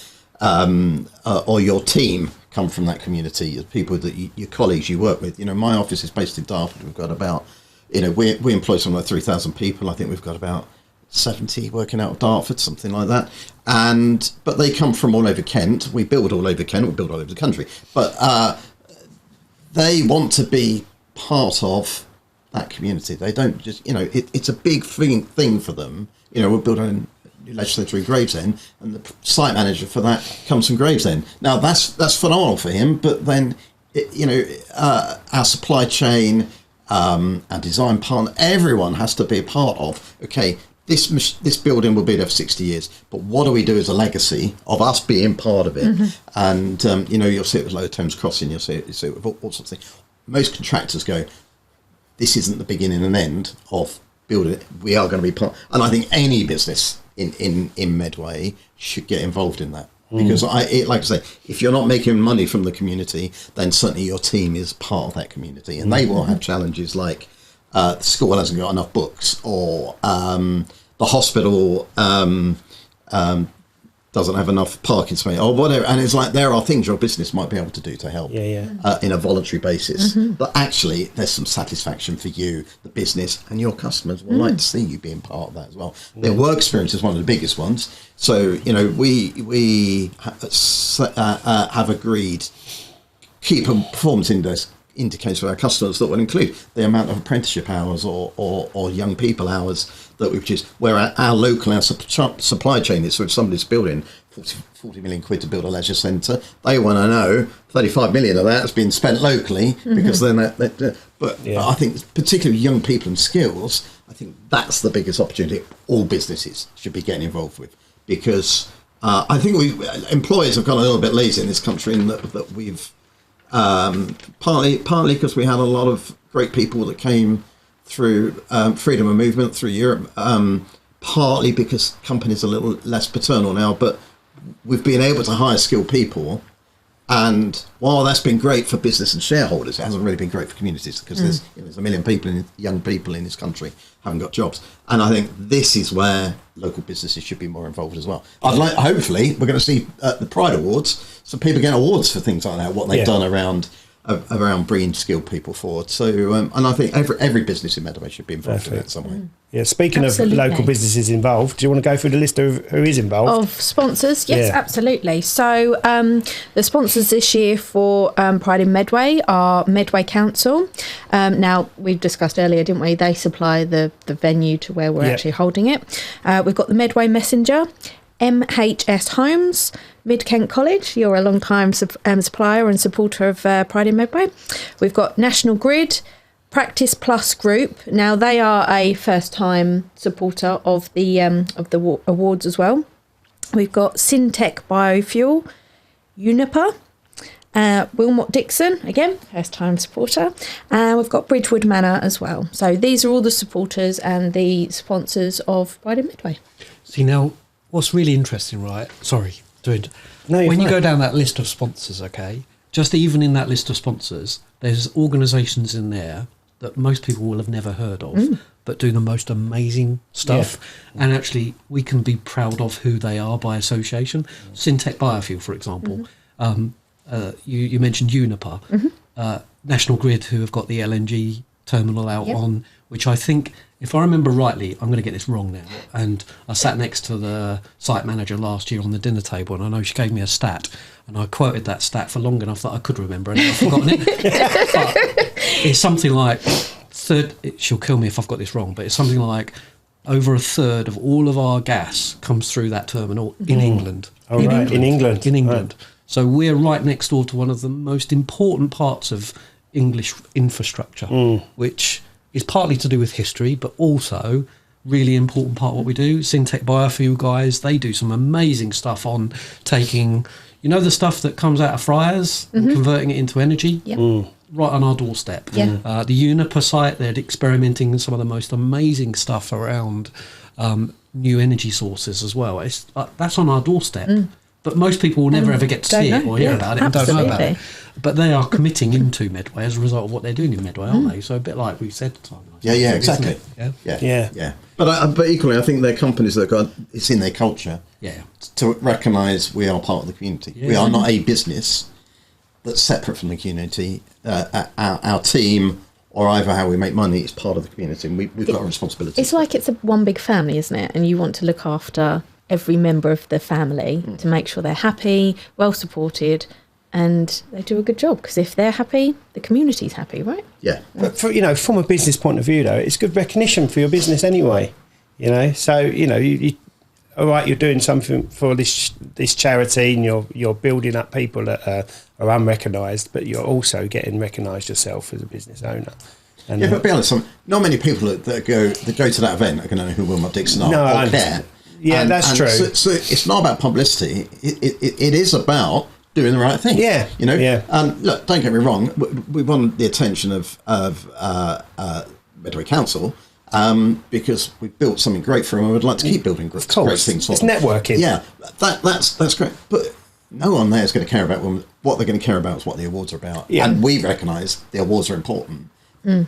team come from that community, the people that your colleagues you work with. You know, my office is based in Dartford. We've got about, we employ something like 3,000 people. I think we've got about 70 working out of Dartford, something like that. But they come from all over Kent. We build all over Kent. We build all over the country. But they want to be part of that community. They don't just, it's a big thing for them. We're building new legislature in Gravesend, and the site manager for that comes from Gravesend. Now that's phenomenal for him, but then our supply chain, our design partner, everyone has to be a part of. Okay, this building will be there for 60 years, but what do we do as a legacy of us being part of it? And you'll see it with Lower Thames Crossing. You'll see it with all sorts of things. Most contractors go, this isn't the beginning and end of building it. We are going to be part, and I think any business in Medway should get involved in that, because like I say, if you're not making money from the community, then certainly your team is part of that community, and they will have challenges like the school hasn't got enough books, or the hospital doesn't have enough parking space, or whatever. And it's like, there are things your business might be able to do to help in a voluntary basis. But actually, there's some satisfaction for you, the business, and your customers will like to see you being part of that as well. Their work experience is one of the biggest ones. So, we have agreed key performance indicators for our customers that will include the amount of apprenticeship hours or young people hours that we produce, where our local, our supply chain is. So if somebody's building 40 million quid to build a leisure centre, they want to know 35 million of that has been spent locally, because then but I think particularly young people and skills, I think that's the biggest opportunity all businesses should be getting involved with, because I think employers have gone a little bit lazy in this country, in that we've partly because we had a lot of great people that came through freedom of movement through Europe, partly because companies are a little less paternal now, but we've been able to hire skilled people, and while that's been great for business and shareholders, it hasn't really been great for communities, because there's a million people, young people in this country haven't got jobs, and I think this is where local businesses should be more involved as well. Hopefully we're going to see the Pride Awards, so people get awards for things like that, what they've done around bringing skilled people forward. So and I think every business in Medway should be involved in that some way.
Yeah, speaking of local businesses involved, do you want to go through the list of who is involved?
Of sponsors? Yes, absolutely. So the sponsors this year for Pride in Medway are Medway Council. Now, we've discussed earlier, didn't we? They supply the venue to where we're actually holding it. We've got the Medway Messenger, MHS Homes, MidKent College. You're a long-time supplier and supporter of Pride in Medway. We've got National Grid, Practice Plus Group. Now, they are a first-time supporter of the awards as well. We've got Syntec Biofuel, Uniper, Willmott Dixon, again, first time supporter, and we've got Bridgewood Manor as well. So these are all the supporters and the sponsors of Pride in Medway.
See, now, what's really interesting, right? Sorry, when you go down that list of sponsors, okay, just even in that list of sponsors, there's organisations in there that most people will have never heard of, but do the most amazing stuff. Yeah. And actually, we can be proud of who they are by association. Syntec Biofuel, for example. You mentioned Uniper, National Grid, who have got the LNG terminal out on, which I think, if I remember rightly, I'm going to get this wrong now, and I sat next to the site manager last year on the dinner table, and I know she gave me a stat, and I quoted that stat for long enough that I could remember, and I've forgotten it. But it's something like, she'll kill me if I've got this wrong, but it's something like over a third of all of our gas comes through that terminal in England.
In England.
Right. So we're right next door to one of the most important parts of English infrastructure, which is partly to do with history, but also really important part of what we do. Syntec Biofuel guys, they do some amazing stuff on taking, the stuff that comes out of fryers and converting it into energy right on our doorstep. The Uniper site, they're experimenting with some of the most amazing stuff around new energy sources as well. That's on our doorstep. But most people will never ever get to see it or hear about it and don't know about it. But they are committing into Medway as a result of what they're doing in Medway, aren't they? So a bit like we said.
Yeah, exactly. Yeah. But equally, I think they're companies that got it's in their culture. To recognise we are part of the community. We are not a business that's separate from the community. Our team, or either how we make money, is part of the community, and we've got a responsibility.
It's like it's one big family, isn't it? And you want to look after every member of the family to make sure they're happy, well supported, and they do a good job, because if they're happy, the community's happy, right?
Yeah.
But from a business point of view, though, it's good recognition for your business anyway. So you all right, you're doing something for this charity, and you're building up people that are unrecognised, but you're also getting recognised yourself as a business owner. And
but be honest, not many people that go to that event are going to know who Willmott Dixon are or care.
Yeah, that's true.
So it's not about publicity. It is about doing the right thing.
Yeah.
Look, don't get me wrong. We want the attention of Medway Council because we built something great for them. and we'd like to keep building great things for them.
It's networking.
Yeah, that's great. But no one there is going to care about them. What they're going to care about is what the awards are about. Yeah. And we recognise the awards are important.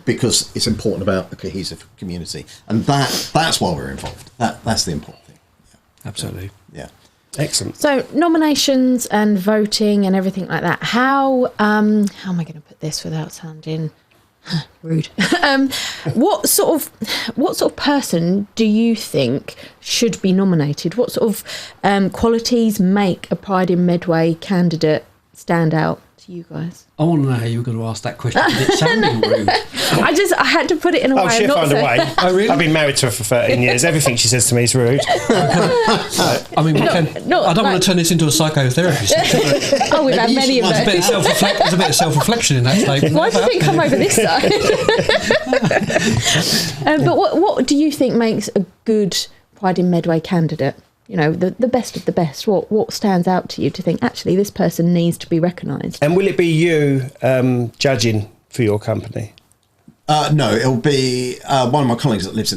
Because it's important about a cohesive community, and that's why we're involved. That's the important thing.
Absolutely.
Yeah.
Excellent.
So nominations and voting and everything like that. How am I going to put this without sounding rude? What sort of person do you think should be nominated? What sort of qualities make a Pride in Medway candidate stand out to you guys?
I want to know how you were going to ask that question. It's sounding rude.
I had to put it in a way.
She'll find a way.
Oh, really?
I've been married to her for 13 years. Everything she says to me is rude.
I mean, I don't want to turn this into a psychotherapy session.
We've had many of those.
There's a bit of self-reflection in that statement.
Why do you think I'm over this side? But what do you think makes a good Pride in Medway candidate? The best of the best. What stands out to you to think, actually, this person needs to be recognised? And
will it be you judging for your company?
No, it'll be one of my colleagues that lives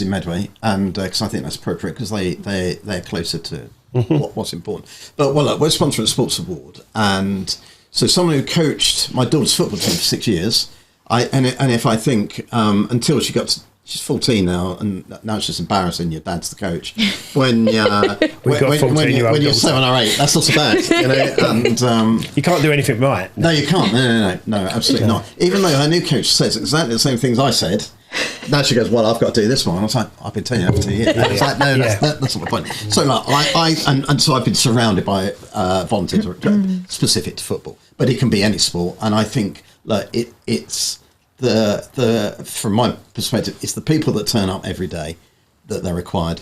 in Medway, and because I think that's appropriate, because they're closer to what's important. But look, we're sponsoring a sports award, and so someone who coached my daughter's football team for 6 years, if I think until she got to, she's 14 now, and now it's just embarrassing. Your dad's the coach. When you're 7 or 8, that's not so bad. And you
can't do anything right.
No, you can't. No, absolutely not. Even though her new coach says exactly the same things I said, now she goes, "Well, I've got to do this one." I was like, "I've been telling you for 2 years." It's like, no, that's not my point. So, so I've been surrounded by volunteers specific to football, but it can be any sport, and I think it's. From my perspective, it's the people that turn up every day that they're required.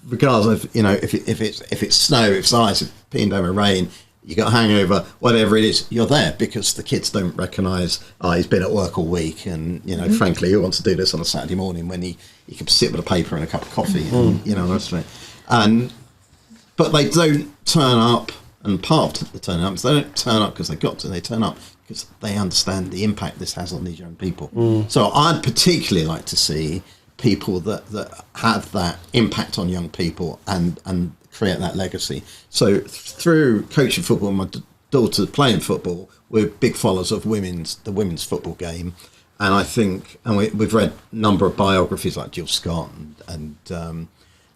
Regardless of if it's snow, if it's ice, if it's peeing down with rain, you got a hangover, whatever it is, you're there because the kids don't recognise. He's been at work all week, and frankly, who wants to do this on a Saturday morning when he can sit with a paper and a cup of coffee? And, honestly. But they don't turn up, and part of the turning up is they don't turn up because they got to. They turn up because they understand the impact this has on these young people. So I'd particularly like to see people that have that impact on young people and create that legacy. So through coaching football, my daughter playing football, we're big followers of the women's football game. And I think, and we've read a number of biographies like Jill Scott and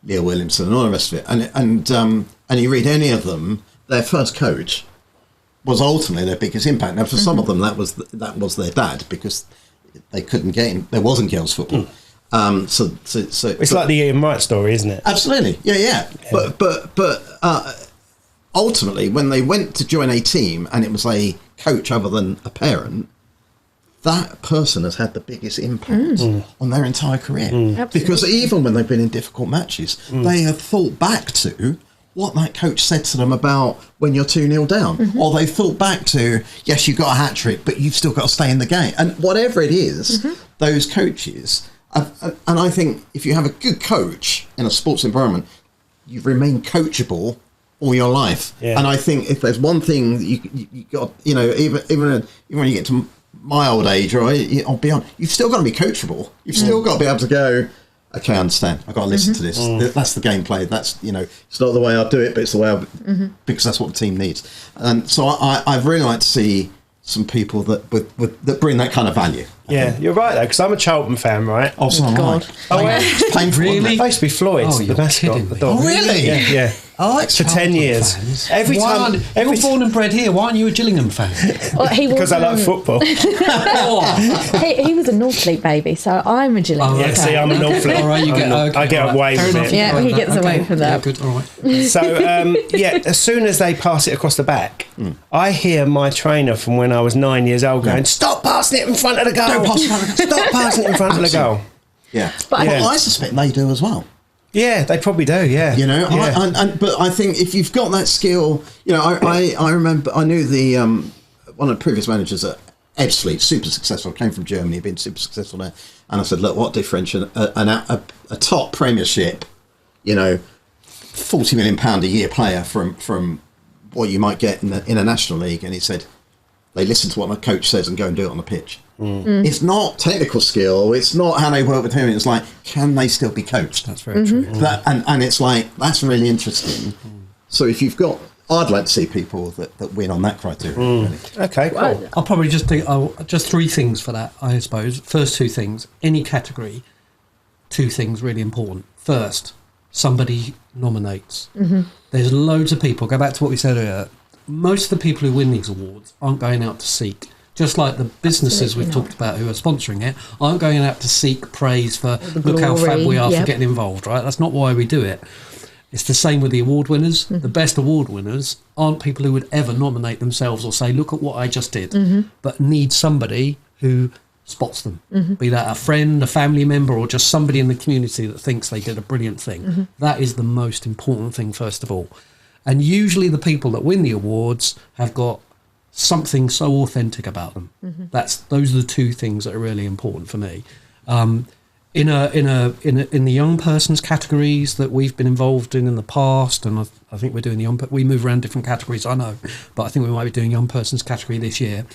Leah Williamson and all the rest of it. And you read any of them, their first coach was ultimately their biggest impact. Now, for some of them, that was their dad, because they couldn't get in. There wasn't girls' football. So
it's like the Ian Wright story, isn't it?
Absolutely, yeah. But ultimately, when they went to join a team and it was a coach other than a parent, that person has had the biggest impact on their entire career. Because even when they've been in difficult matches, they have thought back to what that coach said to them about when you're 2-0 down. Or they thought back to, yes, you got a hat-trick, but you've still got to stay in the game. And whatever it is, those coaches... And I think if you have a good coach in a sports environment, you remain coachable all your life. Yeah. And I think if there's one thing that you got, even when you get to my old age or beyond, you've still got to be coachable. You've still got to be able to go, okay, I understand. I've got to listen to this. That's the gameplay. That's, it's not the way I do it, but it's the way because that's what the team needs. And so I'd really like to see some people that bring that kind of value.
Yeah, you're right though, because I'm a Charlton fan, right?
Oh, so God! It's painful.
Really? I used to be Floyd, the mascot, the dog.
Oh, really?
Yeah.
Oh, it's
for 10 years.
Fans. Every time you were born and bred here, why aren't you a Gillingham fan?
Well,
because I like football.
he was a Northfleet baby, so I'm a Gillingham fan.
See, I'm a Northfleet.
All right,
I get away with it.
Yeah, he gets away from that.
Yeah, good. All right.
So, as soon as they pass it across the back, I hear my trainer from when I was 9 years old going, "Stop passing it in front of the goal! Stop passing it in front of the goal!"
Yeah, but I suspect they do as well.
Yeah, they probably do. Yeah,
but I think if you've got that skill, I remember I knew the one of the previous managers at Ebbsfleet, super successful, came from Germany, been super successful there, and I said, look, what differentiates a top Premiership, £40 million a year player from what you might get in a National League? And he said, they listen to what my coach says and go and do it on the pitch. It's not technical skill. It's not how they work with him. It's like, can they still be coached?
That's very true.
And it's like, that's really interesting. So if you've got, I'd like to see people that win on that criteria. Really.
Okay, cool.
Well, I'll probably just do just three things for that, I suppose. First two things, any category, two things really important. First, somebody nominates. There's loads of people, go back to what we said earlier, most of the people who win these awards aren't going out to seek, just like the businesses we've talked about who are sponsoring it, aren't going out to seek praise for look how fab we are for getting involved, right? That's not why we do it. It's the same with the award winners. The best award winners aren't people who would ever nominate themselves or say, look at what I just did, but need somebody who spots them, be that a friend, a family member, or just somebody in the community that thinks they did a brilliant thing. That is the most important thing, first of all. And usually the people that win the awards have got something so authentic about them. Those are the two things that are really important for me. In the young person's categories that we've been involved in the past, and I think we're doing we move around different categories, I know, but I think we might be doing young person's category this year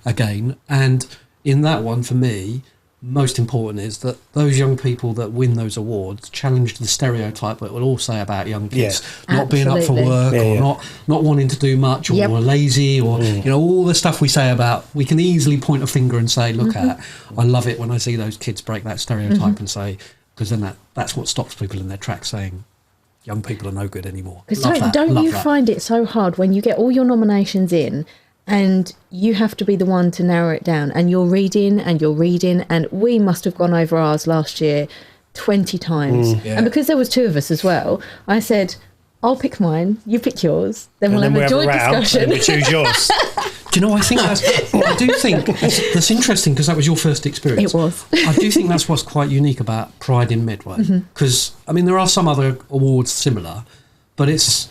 again. And in that one, for me, most important is that those young people that win those awards challenge the stereotype that we'll all say about young kids, not being up for work, or not wanting to do much, or lazy, or all the stuff we say about. We can easily point a finger and say, look at. I love it when I see those kids break that stereotype and say, because then that's what stops people in their tracks saying young people are no good anymore.
Don't you find it so hard when you get all your nominations in and you have to be the one to narrow it down, and you're reading, and we must have gone over ours last year 20 times. And because there was two of us as well, I said, I'll pick mine, you pick yours, then we'll have a joint discussion.
And we choose yours.
Do you know, I do think that's interesting, because that was your first experience.
It was.
I do think that's what's quite unique about Pride in Medway, because, there are some other awards similar, but it's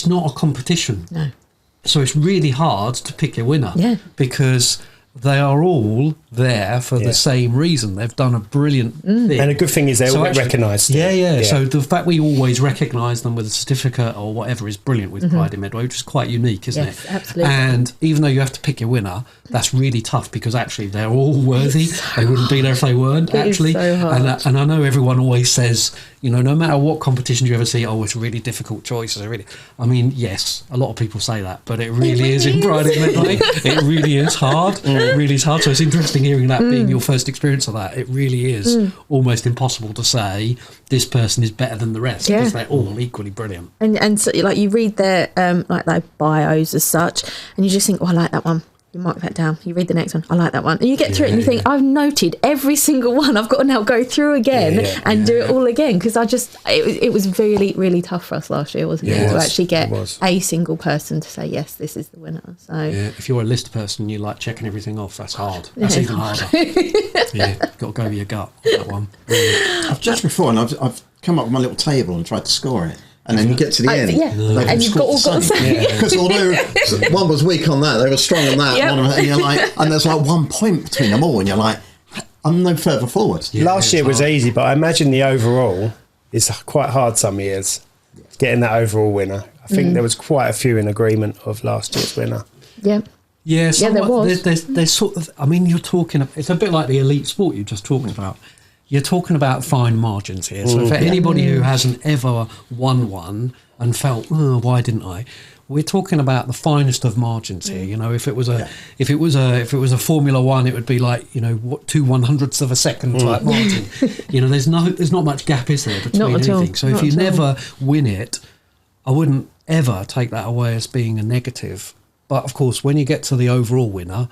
not a competition.
No.
So it's really hard to pick a winner, because they are all there for the same reason. They've done a brilliant thing.
And a good thing is they all get recognised.
Yeah. So the fact we always recognise them with a certificate or whatever is brilliant with Pride in Medway, which is quite unique, isn't it?
Absolutely.
And even though you have to pick your winner, that's really tough because actually they're all worthy. They wouldn't be there if they weren't, actually.
So hard.
And I know everyone always says, no matter what competition you ever see, it's a really difficult choice. I mean, yes, a lot of people say that, but it really is in Pride in Medway. It really is hard. It really is hard. So it's interesting hearing that being your first experience of that. It really is almost impossible to say this person is better than the rest because they're all equally brilliant.
And so, like, you read their their bios as such, and you just think, I like that one. You mark that down. You read the next one. I like that one. And you get through it and you think, I've noted every single one. I've got to now go through again and do it all again because it was really, really tough for us last year, wasn't it? To actually get a single person to say, yes, this is the winner. So
if you're a list person, you like checking everything off. That's hard. That's even harder. Got to go with your gut on that one.
I've judged before and I've come up with my little table and tried to score it. And then you get to the end,
and you've got the same.
Because although one was weak on that, they were strong on that, and you're like, and there's like 1 point between them all, and you're like, I'm no further forward.
Last year was easy, but I imagine the overall is quite hard some years, getting that overall winner. I think there was quite a few in agreement of last year's winner.
Yeah.
Yeah,
there was.
There's sort of, you're talking, it's a bit like the elite sport you're just talking about. You're talking about fine margins here. So for anybody who hasn't ever won one and felt, why didn't I? We're talking about the finest of margins here. If it was a Formula One, it would be like 2/100ths of a second type margin. There's not much gap, is there, between anything? So if you never win it, I wouldn't ever take that away as being a negative. But of course, when you get to the overall winner,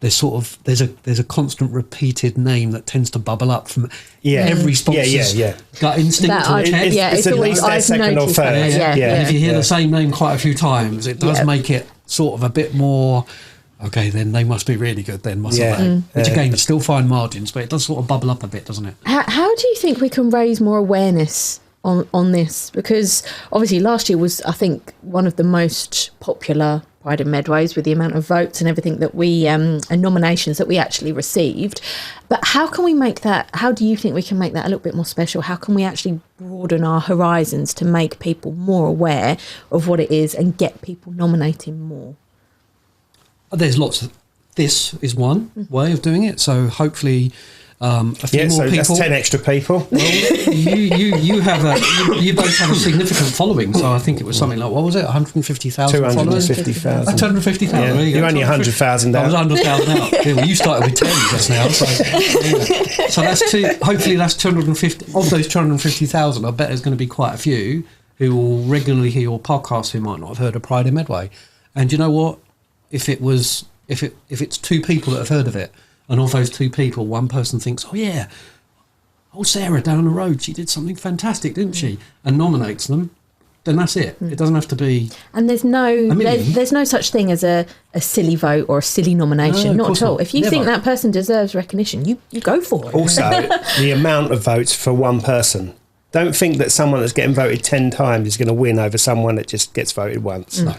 there's a constant repeated name that tends to bubble up from every sponsor's gut instinct.
It's at least their second or third.
And if you hear the same name quite a few times, it does make it sort of a bit more. Okay, then they must be really good. Then mustn't they? Which again, is still fine margins, but it does sort of bubble up a bit, doesn't it?
How do you think we can raise more awareness on this? Because obviously last year was, I think, one of the most popular Pride in Medways with the amount of votes and everything that we and nominations that we actually received. But how can we make that? How do you think we can make that a little bit more special? How can we actually broaden our horizons to make people more aware of what it is and get people nominating more?
There's lots of. This is one way of doing it. So hopefully. A few more people.
That's 10 extra people.
Well, you both have a significant following, so I think it was something like, what was it, 150,000 followers?
250,000.
250,000.
Yeah. You're only 100,000 out.
I was 100,000 out. Well, you started with 10 just now. So that's hopefully that's 250. Of those 250,000, I bet there's going to be quite a few who will regularly hear your podcast who might not have heard of Pride in Medway. And you know what? If it's two people that have heard of it, and of those two people, one person thinks, Sarah down the road, she did something fantastic, didn't she? And nominates them, then that's it. It doesn't have to be. And
there's no such thing as a silly vote or a silly nomination, not at all. If you think that person deserves recognition, you go for it.
Also, the amount of votes for one person. Don't think that someone that's getting voted 10 times is going to win over someone that just gets voted once.
No.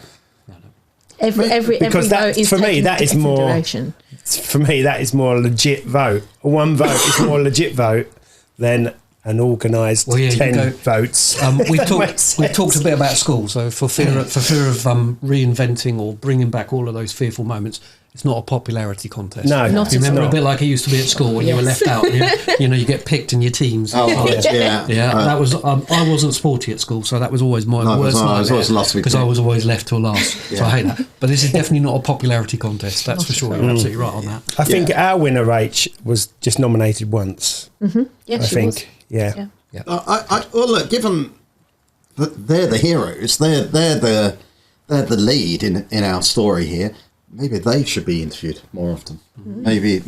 Every vote is
for me that is more. For me, that is more a legit vote. One vote is more a legit vote than an organised 10 votes.
We've talked a bit about school, so for fear of reinventing or bringing back all of those fearful moments, it's not a popularity contest.
No,
not
you remember
a
bit like it used to be at school when you were left out. You get picked in your teams. That was. I wasn't sporty at school, so that was always my worst nightmare because I was always left till last. So I hate that. But this is definitely not a popularity contest. That's for sure. You're absolutely right on that.
I think our winner Rach was just nominated once.
Yes,
I think. Yeah.
Well, look, given that they're the heroes, they're the lead in our story here. Maybe they should be interviewed more often. Maybe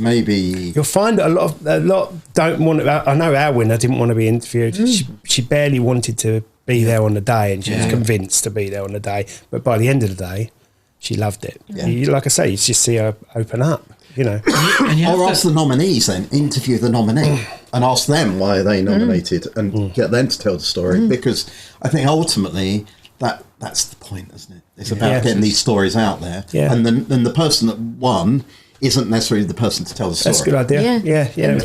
you'll find that a lot don't want to. I know our winner didn't want to be interviewed. She barely wanted to be there on the day, and she was convinced to be there on the day. But by the end of the day, she loved it. Like I say, you just see her open up. Or
ask the nominees then, interview the nominee and ask them why they nominated and get them to tell the story. Because I think ultimately that's the point, isn't it? It's about getting these stories out there. Yeah. And then the person that won isn't necessarily the person to tell the story.
That's a good idea. Yeah.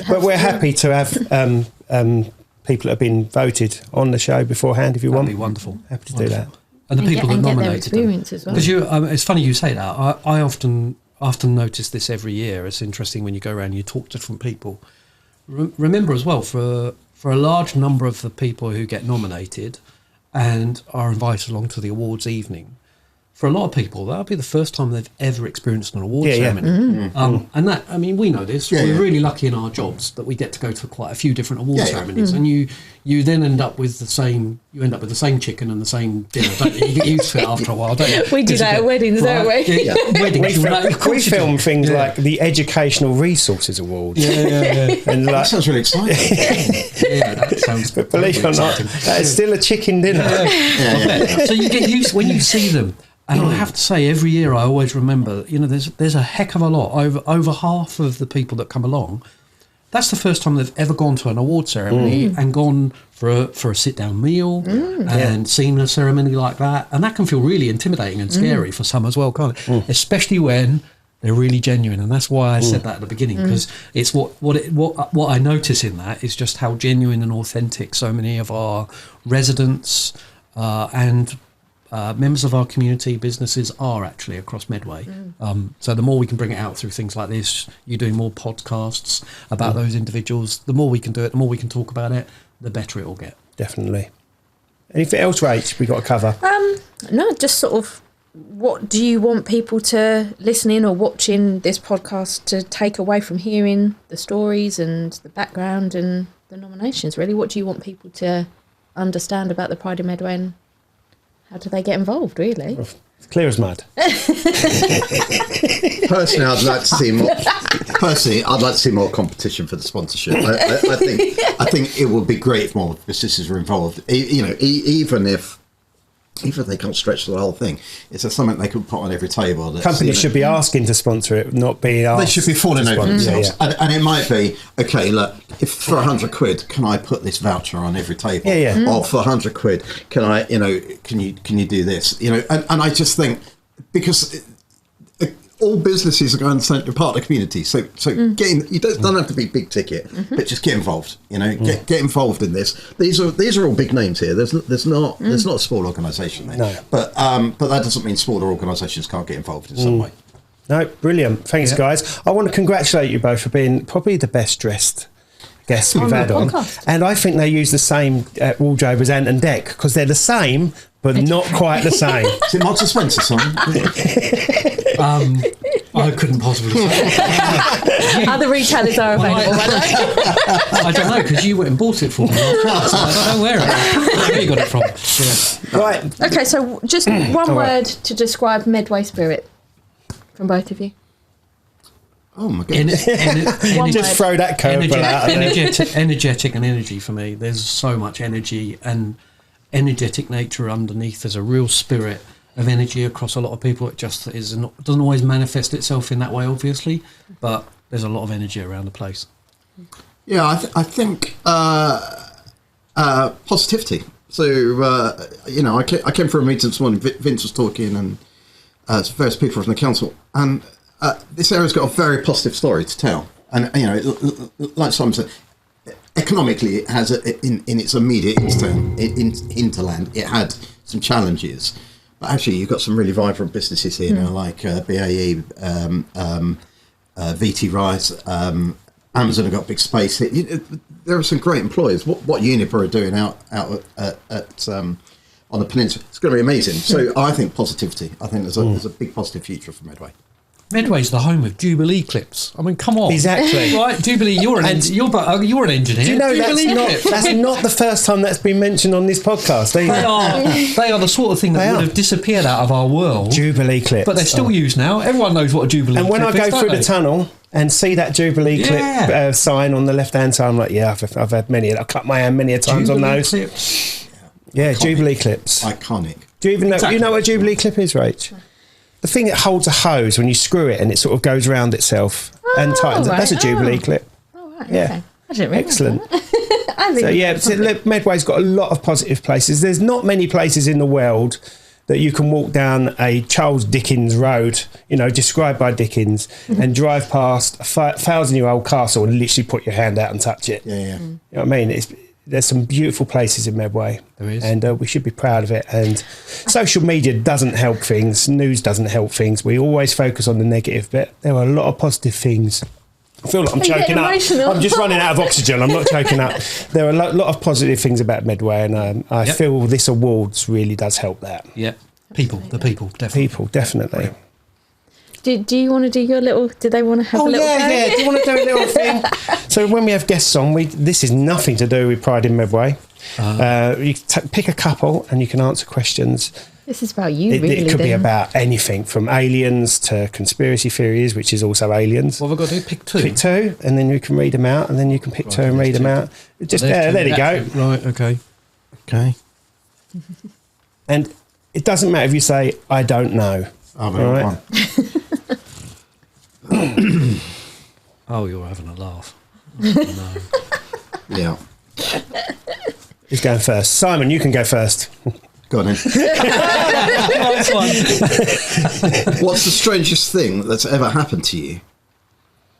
But we're happy to have people that have been voted on the show beforehand if you want.
That'd be wonderful.
Happy to do that.
And the people that
get their
nominated them.
experience as well.
Because it's funny you say that. I often notice this every year. It's interesting when you go around and you talk to different people. Remember as well, for a large number of the people who get nominated and are invited along to the awards evening, for a lot of people, that'll be the first time they've ever experienced an award ceremony. And that, I mean, we know this. We're really lucky in our jobs that we get to go to quite a few different award ceremonies, and you then end up with the same. You end up with the same chicken and the same dinner, don't you? You get used to it after a while, don't you?
We do that at weddings, don't we?
Yeah, weddings.
We film things like the Educational Resources Award. And
That sounds really exciting.
That sounds.
But believe it or not, that is still a chicken dinner.
So you get used when you see them. And I have to say, every year I always remember, there's a heck of a lot, over half of the people that come along, that's the first time they've ever gone to an award ceremony and gone for a sit-down meal and seen a ceremony like that. And that can feel really intimidating and scary for some as well, can't it? Especially when they're really genuine. And that's why I said that at the beginning, because it's what I notice in that is just how genuine and authentic so many of our residents and members of our community, businesses are actually across Medway. So the more we can bring it out through things like this, you doing more podcasts about those individuals, the more we can do it, the more we can talk about it, the better it will get.
Definitely. Anything else, Rach, we got to cover?
No, just sort of, what do you want people to listen in or watching this podcast to take away from hearing the stories and the background and the nominations, really? What do you want people to understand about the Pride in Medway, and how do they get involved, really?
Clear as mud.
Personally, I'd like to see more competition for the sponsorship. I think it would be great if more businesses were involved. Even if they can't stretch the whole thing, it's something they could put on every table.
Companies should be asking to sponsor it, not being asked.
They should be falling over themselves.
Yeah.
And it might be, okay, look, if for £100, can I put this voucher on every table? Or for £100, can I, can you do this? And I just think, because all businesses are going to part of the community, so getting, you don't have to be big ticket, but just get involved. Get involved in this. These are all big names here. There's not a small organisation there.
No.
But that doesn't mean smaller organisations can't get involved in some way.
No, brilliant. Thanks, guys. I want to congratulate you both for being probably the best dressed guests we've had on. And I think they use the same wardrobe as Ant and Dec, because they're the same, but not quite the same.
Is it Marks and Spencer, Simon?
I couldn't possibly say.
Other retailers are available.
I don't know, because you went and bought it for me. So I don't know where you got it from. Yeah.
Right.
Okay, so just one word to describe Medway spirit from both of you.
Oh my goodness.
Just throw that curveball out there.
Energetic and energy for me. There's so much energy and energetic nature underneath. There's a real spirit of energy across a lot of people. It just doesn't always manifest itself in that way, obviously, but there's a lot of energy around the place.
Yeah, I think positivity. So, I came from a meeting this morning. Vince was talking, and various people from the council, and this area's got a very positive story to tell. And like Simon said, economically, it has in its immediate hinterland, it had some challenges. But actually, you've got some really vibrant businesses here now, like BAE, VT Rise, Amazon have got big space here. There are some great employers. What Uniper are doing out at on the peninsula, it's going to be amazing. So I think positivity. I think there's a big positive future for Medway.
Medway's the home of Jubilee clips. I mean, come on.
Exactly.
Right, Jubilee, you're an engineer. Do
you know
Jubilee
that's not the first time that's been mentioned on this podcast either.
They are the sort of thing that would have disappeared out of our world.
Jubilee clips.
But they're still used now. Everyone knows what a Jubilee clip is.
And when I go through the tunnel and see that Jubilee clip sign on the left-hand side, I'm like, I've had many. I've cut my hand many a times on those.
Clips.
Yeah, iconic. Jubilee clips.
Iconic.
Do you even know? You know what a Jubilee clip is, Rach? The thing that holds a hose when you screw it and it sort of goes around itself and tightens.
Right.
That's a Jubilee clip.
Oh, right.
Yeah.
Okay. I didn't really
Excellent.
I think
Medway's got a lot of positive places. There's not many places in the world that you can walk down a Charles Dickens road, described by Dickens, and drive past a 1,000-year-old castle and literally put your hand out and touch it.
Yeah.
You know what I mean? There's some beautiful places in Medway.
There is.
And we should be proud of it. And social media doesn't help things. News doesn't help things. We always focus on the negative, but there are a lot of positive things. I feel like I'm choking up. I'm just running out of oxygen. I'm not choking up. There are a lot of positive things about Medway, and I feel this awards really does help that.
Yeah. Definitely.
Definitely.
Do you want to do your little? Do they want to have a little?
Yeah. Do you want to do a little thing? So when we have guests on, this is nothing to do with Pride in Medway. You pick a couple and you can answer questions.
This is about you, really.
It could be about anything from aliens to conspiracy theories, which is also aliens.
What have I got to do? Pick two.
Pick two, and then you can read them out, and then you can pick two and read them out. Just there you go.
Right. Okay.
And it doesn't matter if you say I don't know.
I've got one.
Oh, you're having a laugh. No.
Yeah.
Who's going first? Simon, you can go first.
Go on then.
Nice one.
What's the strangest thing that's ever happened to you?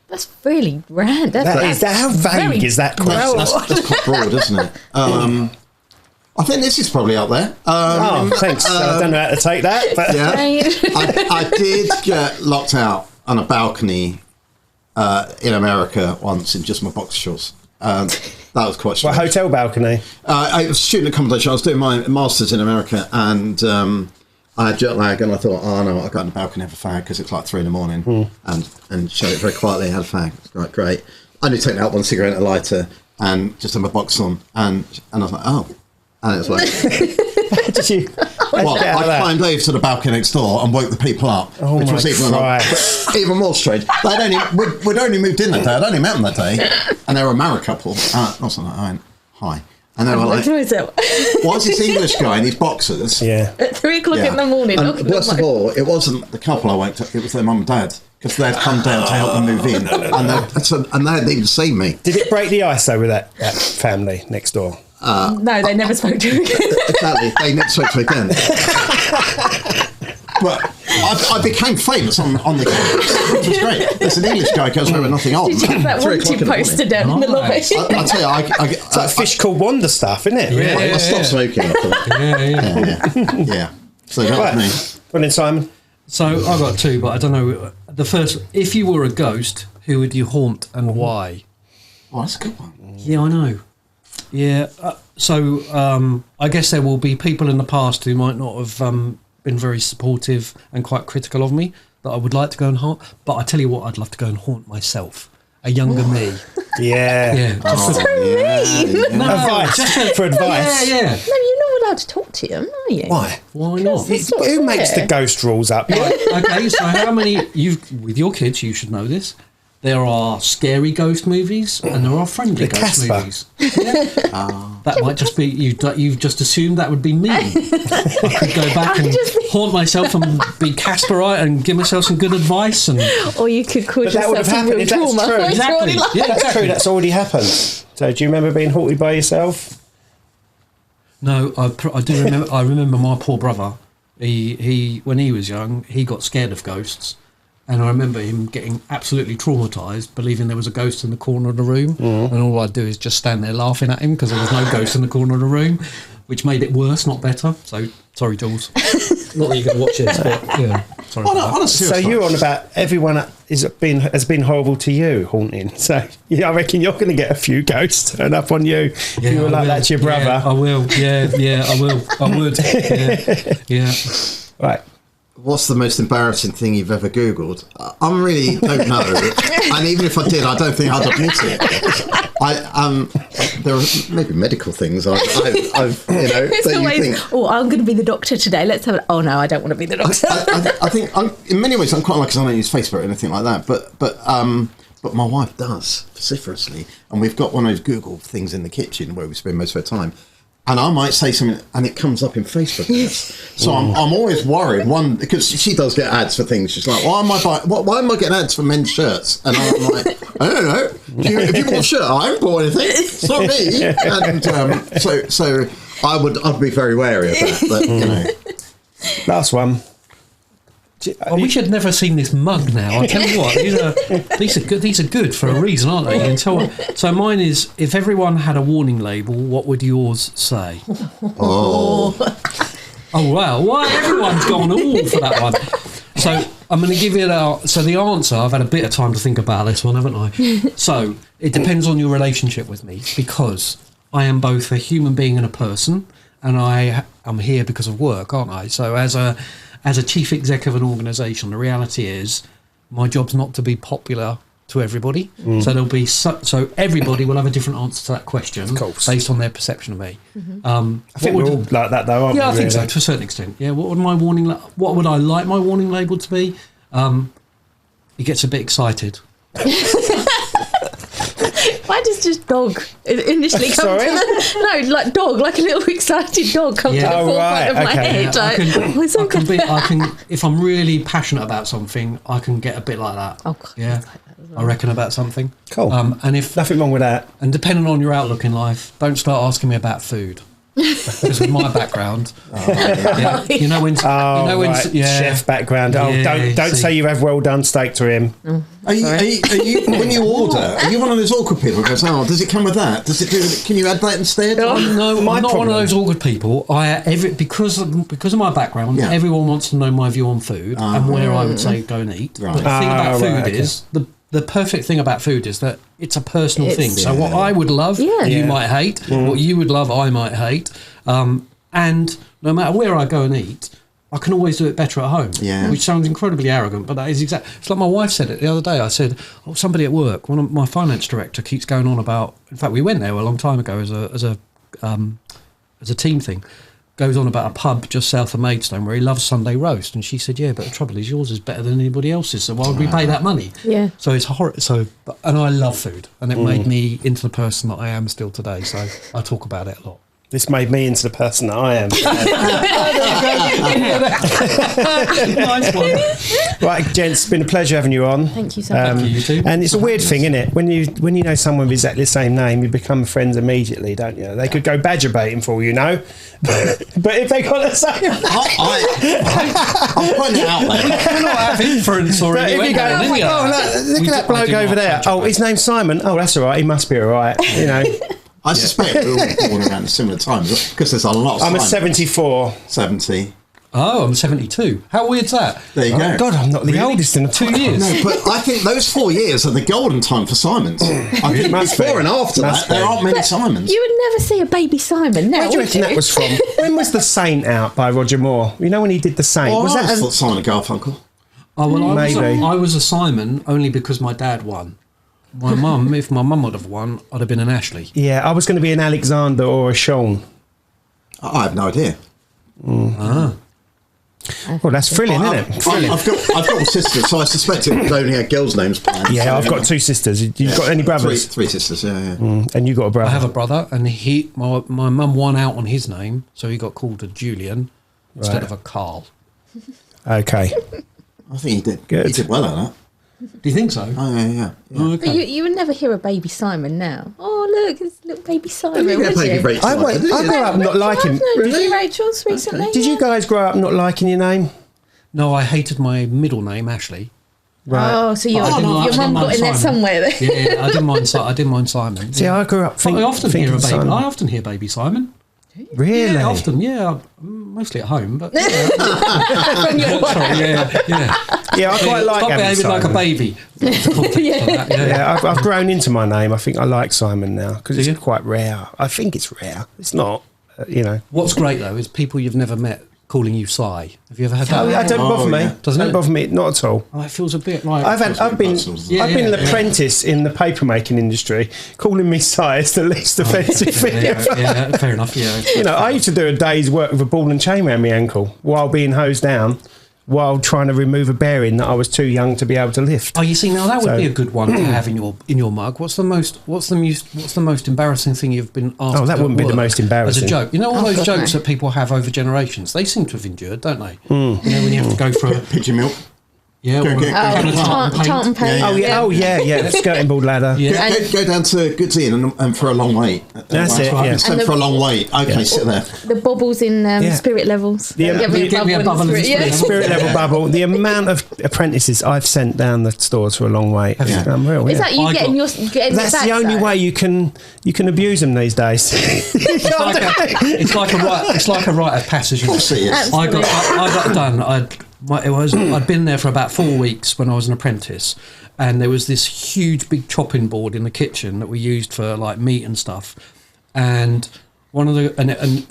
That's really random.
How vague is that question?
That's quite broad, isn't it? I think this is probably up there.
Thanks. I don't know how to take that. But
Yeah. I did get locked out on a balcony in America once in just my boxer shorts. That was quite strange.
What, hotel balcony?
I was student accommodation. I was doing my masters in America, and I had jet lag, and I thought, oh no, I got on the balcony have a fag because it's like 3 a.m, and showed it very quietly. Had a fag. Right, great. I only taken out one cigarette and a lighter, and just had my box on, and I was like, oh, and it was like.
Did you?
Well, I climbed over to the balcony next door and woke the people up, which was even more strange. We'd only moved in that day. I'd only met them that day, and they were a married couple. I was like, I went, hi. And they were like, why is this English guy in his boxers?
Yeah.
At 3 o'clock in the morning.
And worst of all, it wasn't the couple I went to, it was their mum and dad. Because they'd come down to help them move in. And they hadn't even seen me.
Did it break the ice, though, with that family next door?
No, they never spoke to you again.
Exactly, they never spoke to me again. But I became famous on the campus, which was great. There's an English guy goes home with nothing on.
Did you have that wanted poster down in the lobby?
I tell you,
it's like fish called Wanda stuff, isn't it?
Yeah, I stopped smoking after that. Yeah. So that was me.
Well then, Simon.
So I got two, but I don't know. The first, if you were a ghost, who would you haunt and why?
Oh, that's a good one.
Yeah, I know. Yeah. So I guess there will be people in the past who might not have been very supportive and quite critical of me that I would like to go and haunt. But I tell you what, I'd love to go and haunt myself, a younger me.
Yeah. Advice. Just for advice.
Yeah.
No, you're not allowed to talk to them, are you?
Why?
Why not?
Who makes the ghost rules up?
Okay, so how many with your kids? You should know this. There are scary ghost movies and there are friendly ghost movies. Yeah. That might just be you've just assumed that would be me. I could go back and haunt myself and be Casperite and give myself some good advice,
or you could cause
that would have
yourself some
happened
real
if that's
trauma.
true.
Exactly. Yeah,
that's true. That's already happened. So do you remember being haunted by yourself?
No, I do remember. I remember my poor brother. He when he was young, he got scared of ghosts. And I remember him getting absolutely traumatised, believing there was a ghost in the corner of the room. And all I'd do is just stand there laughing at him because there was no ghost in the corner of the room, which made it worse, not better. So, sorry, Jules. Not that you're going to watch this, but yeah. Sorry
so you're on about everyone has been horrible to you, haunting. So I reckon you're going to get a few ghosts turn up on you if you were like that to your brother.
Yeah, I will. Yeah, I will. I would. Yeah.
Right.
What's the most embarrassing thing you've ever Googled? I really don't know. And even if I did, I don't think I'd admit it. There are maybe medical things I've
it's
that
always,
you think.
oh, I'm going to be the doctor today. Let's have it. Oh no, I don't want to be the doctor.
I think in many ways I'm quite lucky because I don't use Facebook or anything like that. But my wife does vociferously, and we've got one of those Google things in the kitchen where we spend most of our time. And I might say something, and it comes up in Facebook ads. So I'm always worried. One, because she does get ads for things. She's like, why am I getting ads for men's shirts? And I'm like, I don't know. If you bought a shirt, I haven't bought anything. It's not me. And so I'd be very wary of that. But
Last one.
I wish I'd never seen this mug now. I tell you what, these are good. These are good for a reason, aren't they? So mine is: if everyone had a warning label, what would yours say?
Oh,
Wow! Why everyone's gone all for that one? So I'm going to give you so the answer. I've had a bit of time to think about this one, haven't I? So it depends on your relationship with me, because I am both a human being and a person, and I'm here because of work, aren't I? So as a chief exec of an organisation, the reality is my job's not to be popular to everybody. So there'll be so everybody will have a different answer to that question based on their perception of me.
I think we're all like that, though, aren't we?
Yeah, I think so, to a certain extent. Yeah, what would I like my warning label to be? He gets a bit excited.
Why does just dog initially come
Sorry?
No, like dog, like a little excited dog come to the forefront of my head.
I can, if I'm really passionate about something, I can get a bit like that.
Oh, God,
yeah.
like that as well.
I reckon about something.
Cool.
And if
Nothing wrong with that.
And depending on your outlook in life, don't start asking me about food. Because with my background, you know when
chef background. Don't say you have well done steak to him.
are you when you order? Are you one of those awkward people who goes, "Oh, does it come with that? Does it do? Can you add that instead?"
No, I'm not one of those awkward people. Because of my background, everyone wants to know my view on food and where I would say go and eat. Right. But the thing about food is the perfect thing about food is that it's a personal thing. So what I would love, you might hate. What you would love, I might hate. And no matter where I go and eat, I can always do it better at home. Yeah. Which sounds incredibly arrogant, but that is exact. It's like my wife said it the other day. I said, somebody at work, my finance director keeps going on about. In fact, we went there a long time ago as a team thing. Goes on about a pub just south of Maidstone where he loves Sunday roast, and she said, "Yeah, but the trouble is yours is better than anybody else's. So why would we pay that money?" Yeah. So it's horrible. And I love food, and it made me into the person that I am still today. So I talk about it a lot.
This made me into the person that I am.
Nice one.
Right, gents, it's been a pleasure having you on.
Thank you so much.
Thank you too.
And it's a weird thing, isn't it? When you know someone with exactly the same name, you become friends immediately, don't you? They could go badger baiting for all you know, but if they got the same,
I'm putting it out there.
We cannot have inference or
if you go, look at that bloke over there. Oh, his name's Simon. Oh, that's all right. He must be all right. You know.
I suspect we're all born around similar times because there's a lot of
I'm a 74.
70.
Oh, I'm 72. How weird's that?
There you go.
God, I'm not the oldest in 2 years.
No, but I think those 4 years are the golden time for Simons. I think before and after that, there aren't many Simons.
You would never see a baby Simon now.
Where do you reckon that was from? When was The Saint out by Roger Moore? You know when he did The Saint?
Oh,
was
I
that
thought Simon and Garfunkel.
Oh, well,
Maybe.
I was a Simon only because my dad won. My mum, if my mum would have won, I'd have been an Ashley.
Yeah, I was going to be an Alexander or a Sean.
I have no idea.
Well, that's thrilling, isn't it? Thrilling.
I've got a sister, so I suspect it only had girls' names planned.
Yeah, I've got 2 sisters. You've got any brothers?
Three sisters, yeah.
And you got a brother?
I have a brother, and my mum won out on his name, so he got called a Julian instead of a Carl.
Okay.
I think he did.
Good.
He did well on that.
Do you think so?
Oh, yeah.
Oh, okay.
But you would never hear a baby Simon now. Oh, look, it's little baby Simon.
I
I grew up not liking.
Did you, Rachel's, recently?
Did you guys grow up not liking your name?
No, I hated my middle name, Ashley.
Right.
Oh, so your
I
mum
didn't
got
mind
in there
Simon.
somewhere. Then.
Yeah, I didn't mind Simon.
See, I grew up thinking.
I often hear baby Simon.
Really?
Yeah, often. Yeah, mostly at home, but
From your wife.
sorry, yeah.
Yeah, I quite like
Stop
having
behaving like a
Simon.
baby.
Yeah, I've grown into my name. I think I like Simon now because it's quite rare. I think it's rare. It's not, you know.
What's great though is people you've never met calling you Si. Have you ever had that?
That don't bother me.
yeah.
Doesn't
Don't
it?
bother me. Not at all.
Oh, it feels a bit like
I've been an apprentice in the papermaking industry. Calling me Si is the least offensive thing ever.
Yeah, fair enough. Yeah,
You know, I used to do a day's work with a ball and chain around my ankle while being hosed down, while trying to remove a bearing that I was too young to be able to lift.
Oh, you see, now that would be a good one to have in your mug. What's the most embarrassing thing you've been asked?
Oh, that wouldn't be the most embarrassing.
As a joke, you know all those jokes that people have over generations. They seem to have endured, don't they? You know when you have to go for a
Pigeon milk.
Yeah,
Go-
or
go-
kind of
go-
tartan paint.
Yeah.
Skirting board ladder.
Yeah.
Go down to Goods Inn and for a long wait.
That's it,
Right.
yeah.
Sent for a long wait. Okay, sit there.
The bubbles in spirit levels.
Yeah.
Get me a
Get me a
bubble in
bubble in
spirit.
spirit.
Spirit level bubble. The amount of apprentices I've sent down the stores for a long wait. It's
Yeah.
unreal.
Is
Yeah.
that you
I
getting
got-
your getting
That's
back,
the only
though?
way you can abuse them these days.
It's like a rite of passage.
Of course it is.
I got done. I'd been there for about 4 weeks when I was an apprentice, and there was this huge big chopping board in the kitchen that we used for like meat and stuff. And one of the and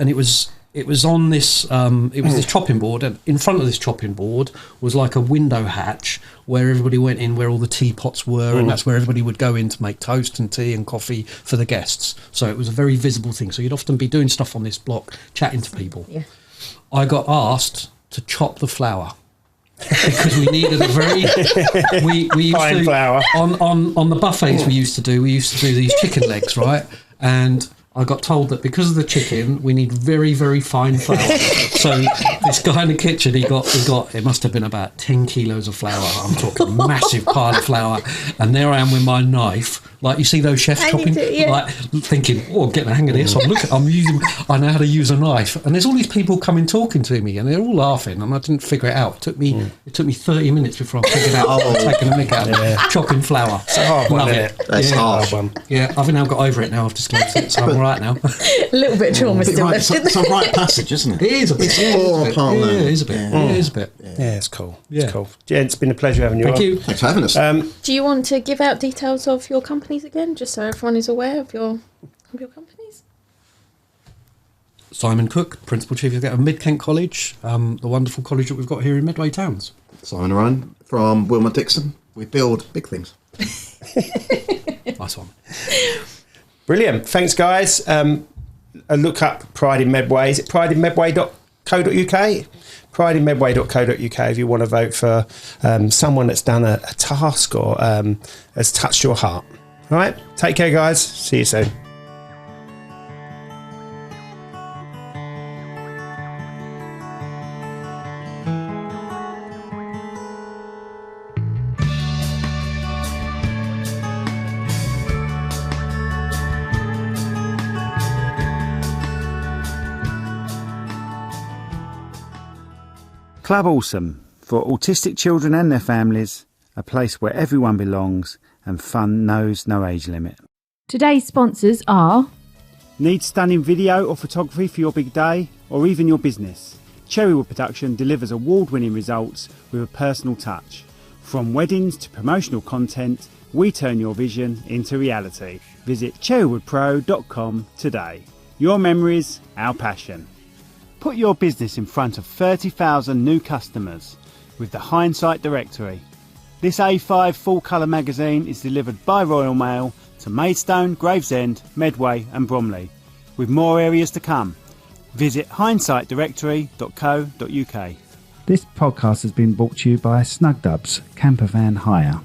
it was on this this chopping board, and in front of this chopping board was like a window hatch where everybody went in, where all the teapots were, and that's where everybody would go in to make toast and tea and coffee for the guests. So it was a very visible thing. So you'd often be doing stuff on this block, chatting to people.
Yeah.
I got asked to chop the flour because we needed a very we used
Fine
to
flour.
on the buffets we used to do these chicken legs, right? And I got told that because of the chicken, we need very, very fine flour. So this guy in the kitchen, he got it must have been about 10 kilos of flour. I'm talking massive pile of flour. And there I am with my knife, like you see those chefs chopping, like thinking, oh, I'm getting the hang of this. I know how to use a knife. And there's all these people coming talking to me, and they're all laughing, and I didn't figure it out. It took me 30 minutes before I figured out taking a mick out of chopping flour.
It's a hard one,
Love
isn't
it.
it?
That's
Yeah.
hard.
one.
Yeah, I've now got over it now. I've disclosed it, so I'm all right now.
A little bit of trauma still
Right,
left in
it's a rite passage, isn't it?
It is a bit.
Partner.
Yeah, it is a bit.
Yeah.
It is a bit.
Yeah, it's cool.
Yeah.
It's cool. Yeah, it's been a pleasure having you
Thank
on.
you.
Thanks for having us.
Do you want to give out details of your companies again, just so everyone is aware of your companies?
Simon Cook, Principal Chief Executive of MidKent College, the wonderful college that we've got here in Medway Towns.
Simon Ryan from Willmott Dixon. We build big things.
Nice one.
Brilliant. Thanks, guys. Look up Pride in Medway. Is it prideinmedway.co.uk? Prideinmedway.co.uk if you want to vote for someone that's done a task or has touched your heart. All right. Take care, guys. See you soon.
Club Awesome, for autistic children and their families, a place where everyone belongs and fun knows no age limit.
Today's sponsors are
Need stunning video or photography for your big day or even your business? Cherrywood Production delivers award-winning results with a personal touch. From weddings to promotional content, we turn your vision into reality. Visit cherrywoodpro.com today. Your memories, our passion. Put your business in front of 30,000 new customers with the Hindsight Directory. This A5 full-colour magazine is delivered by Royal Mail to Maidstone, Gravesend, Medway and Bromley, with more areas to come. Visit hindsightdirectory.co.uk.
This podcast has been brought to you by Snug Dubs Camper Van Hire.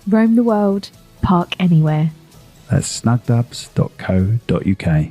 Roam the world, park anywhere.
That's snugdubs.co.uk.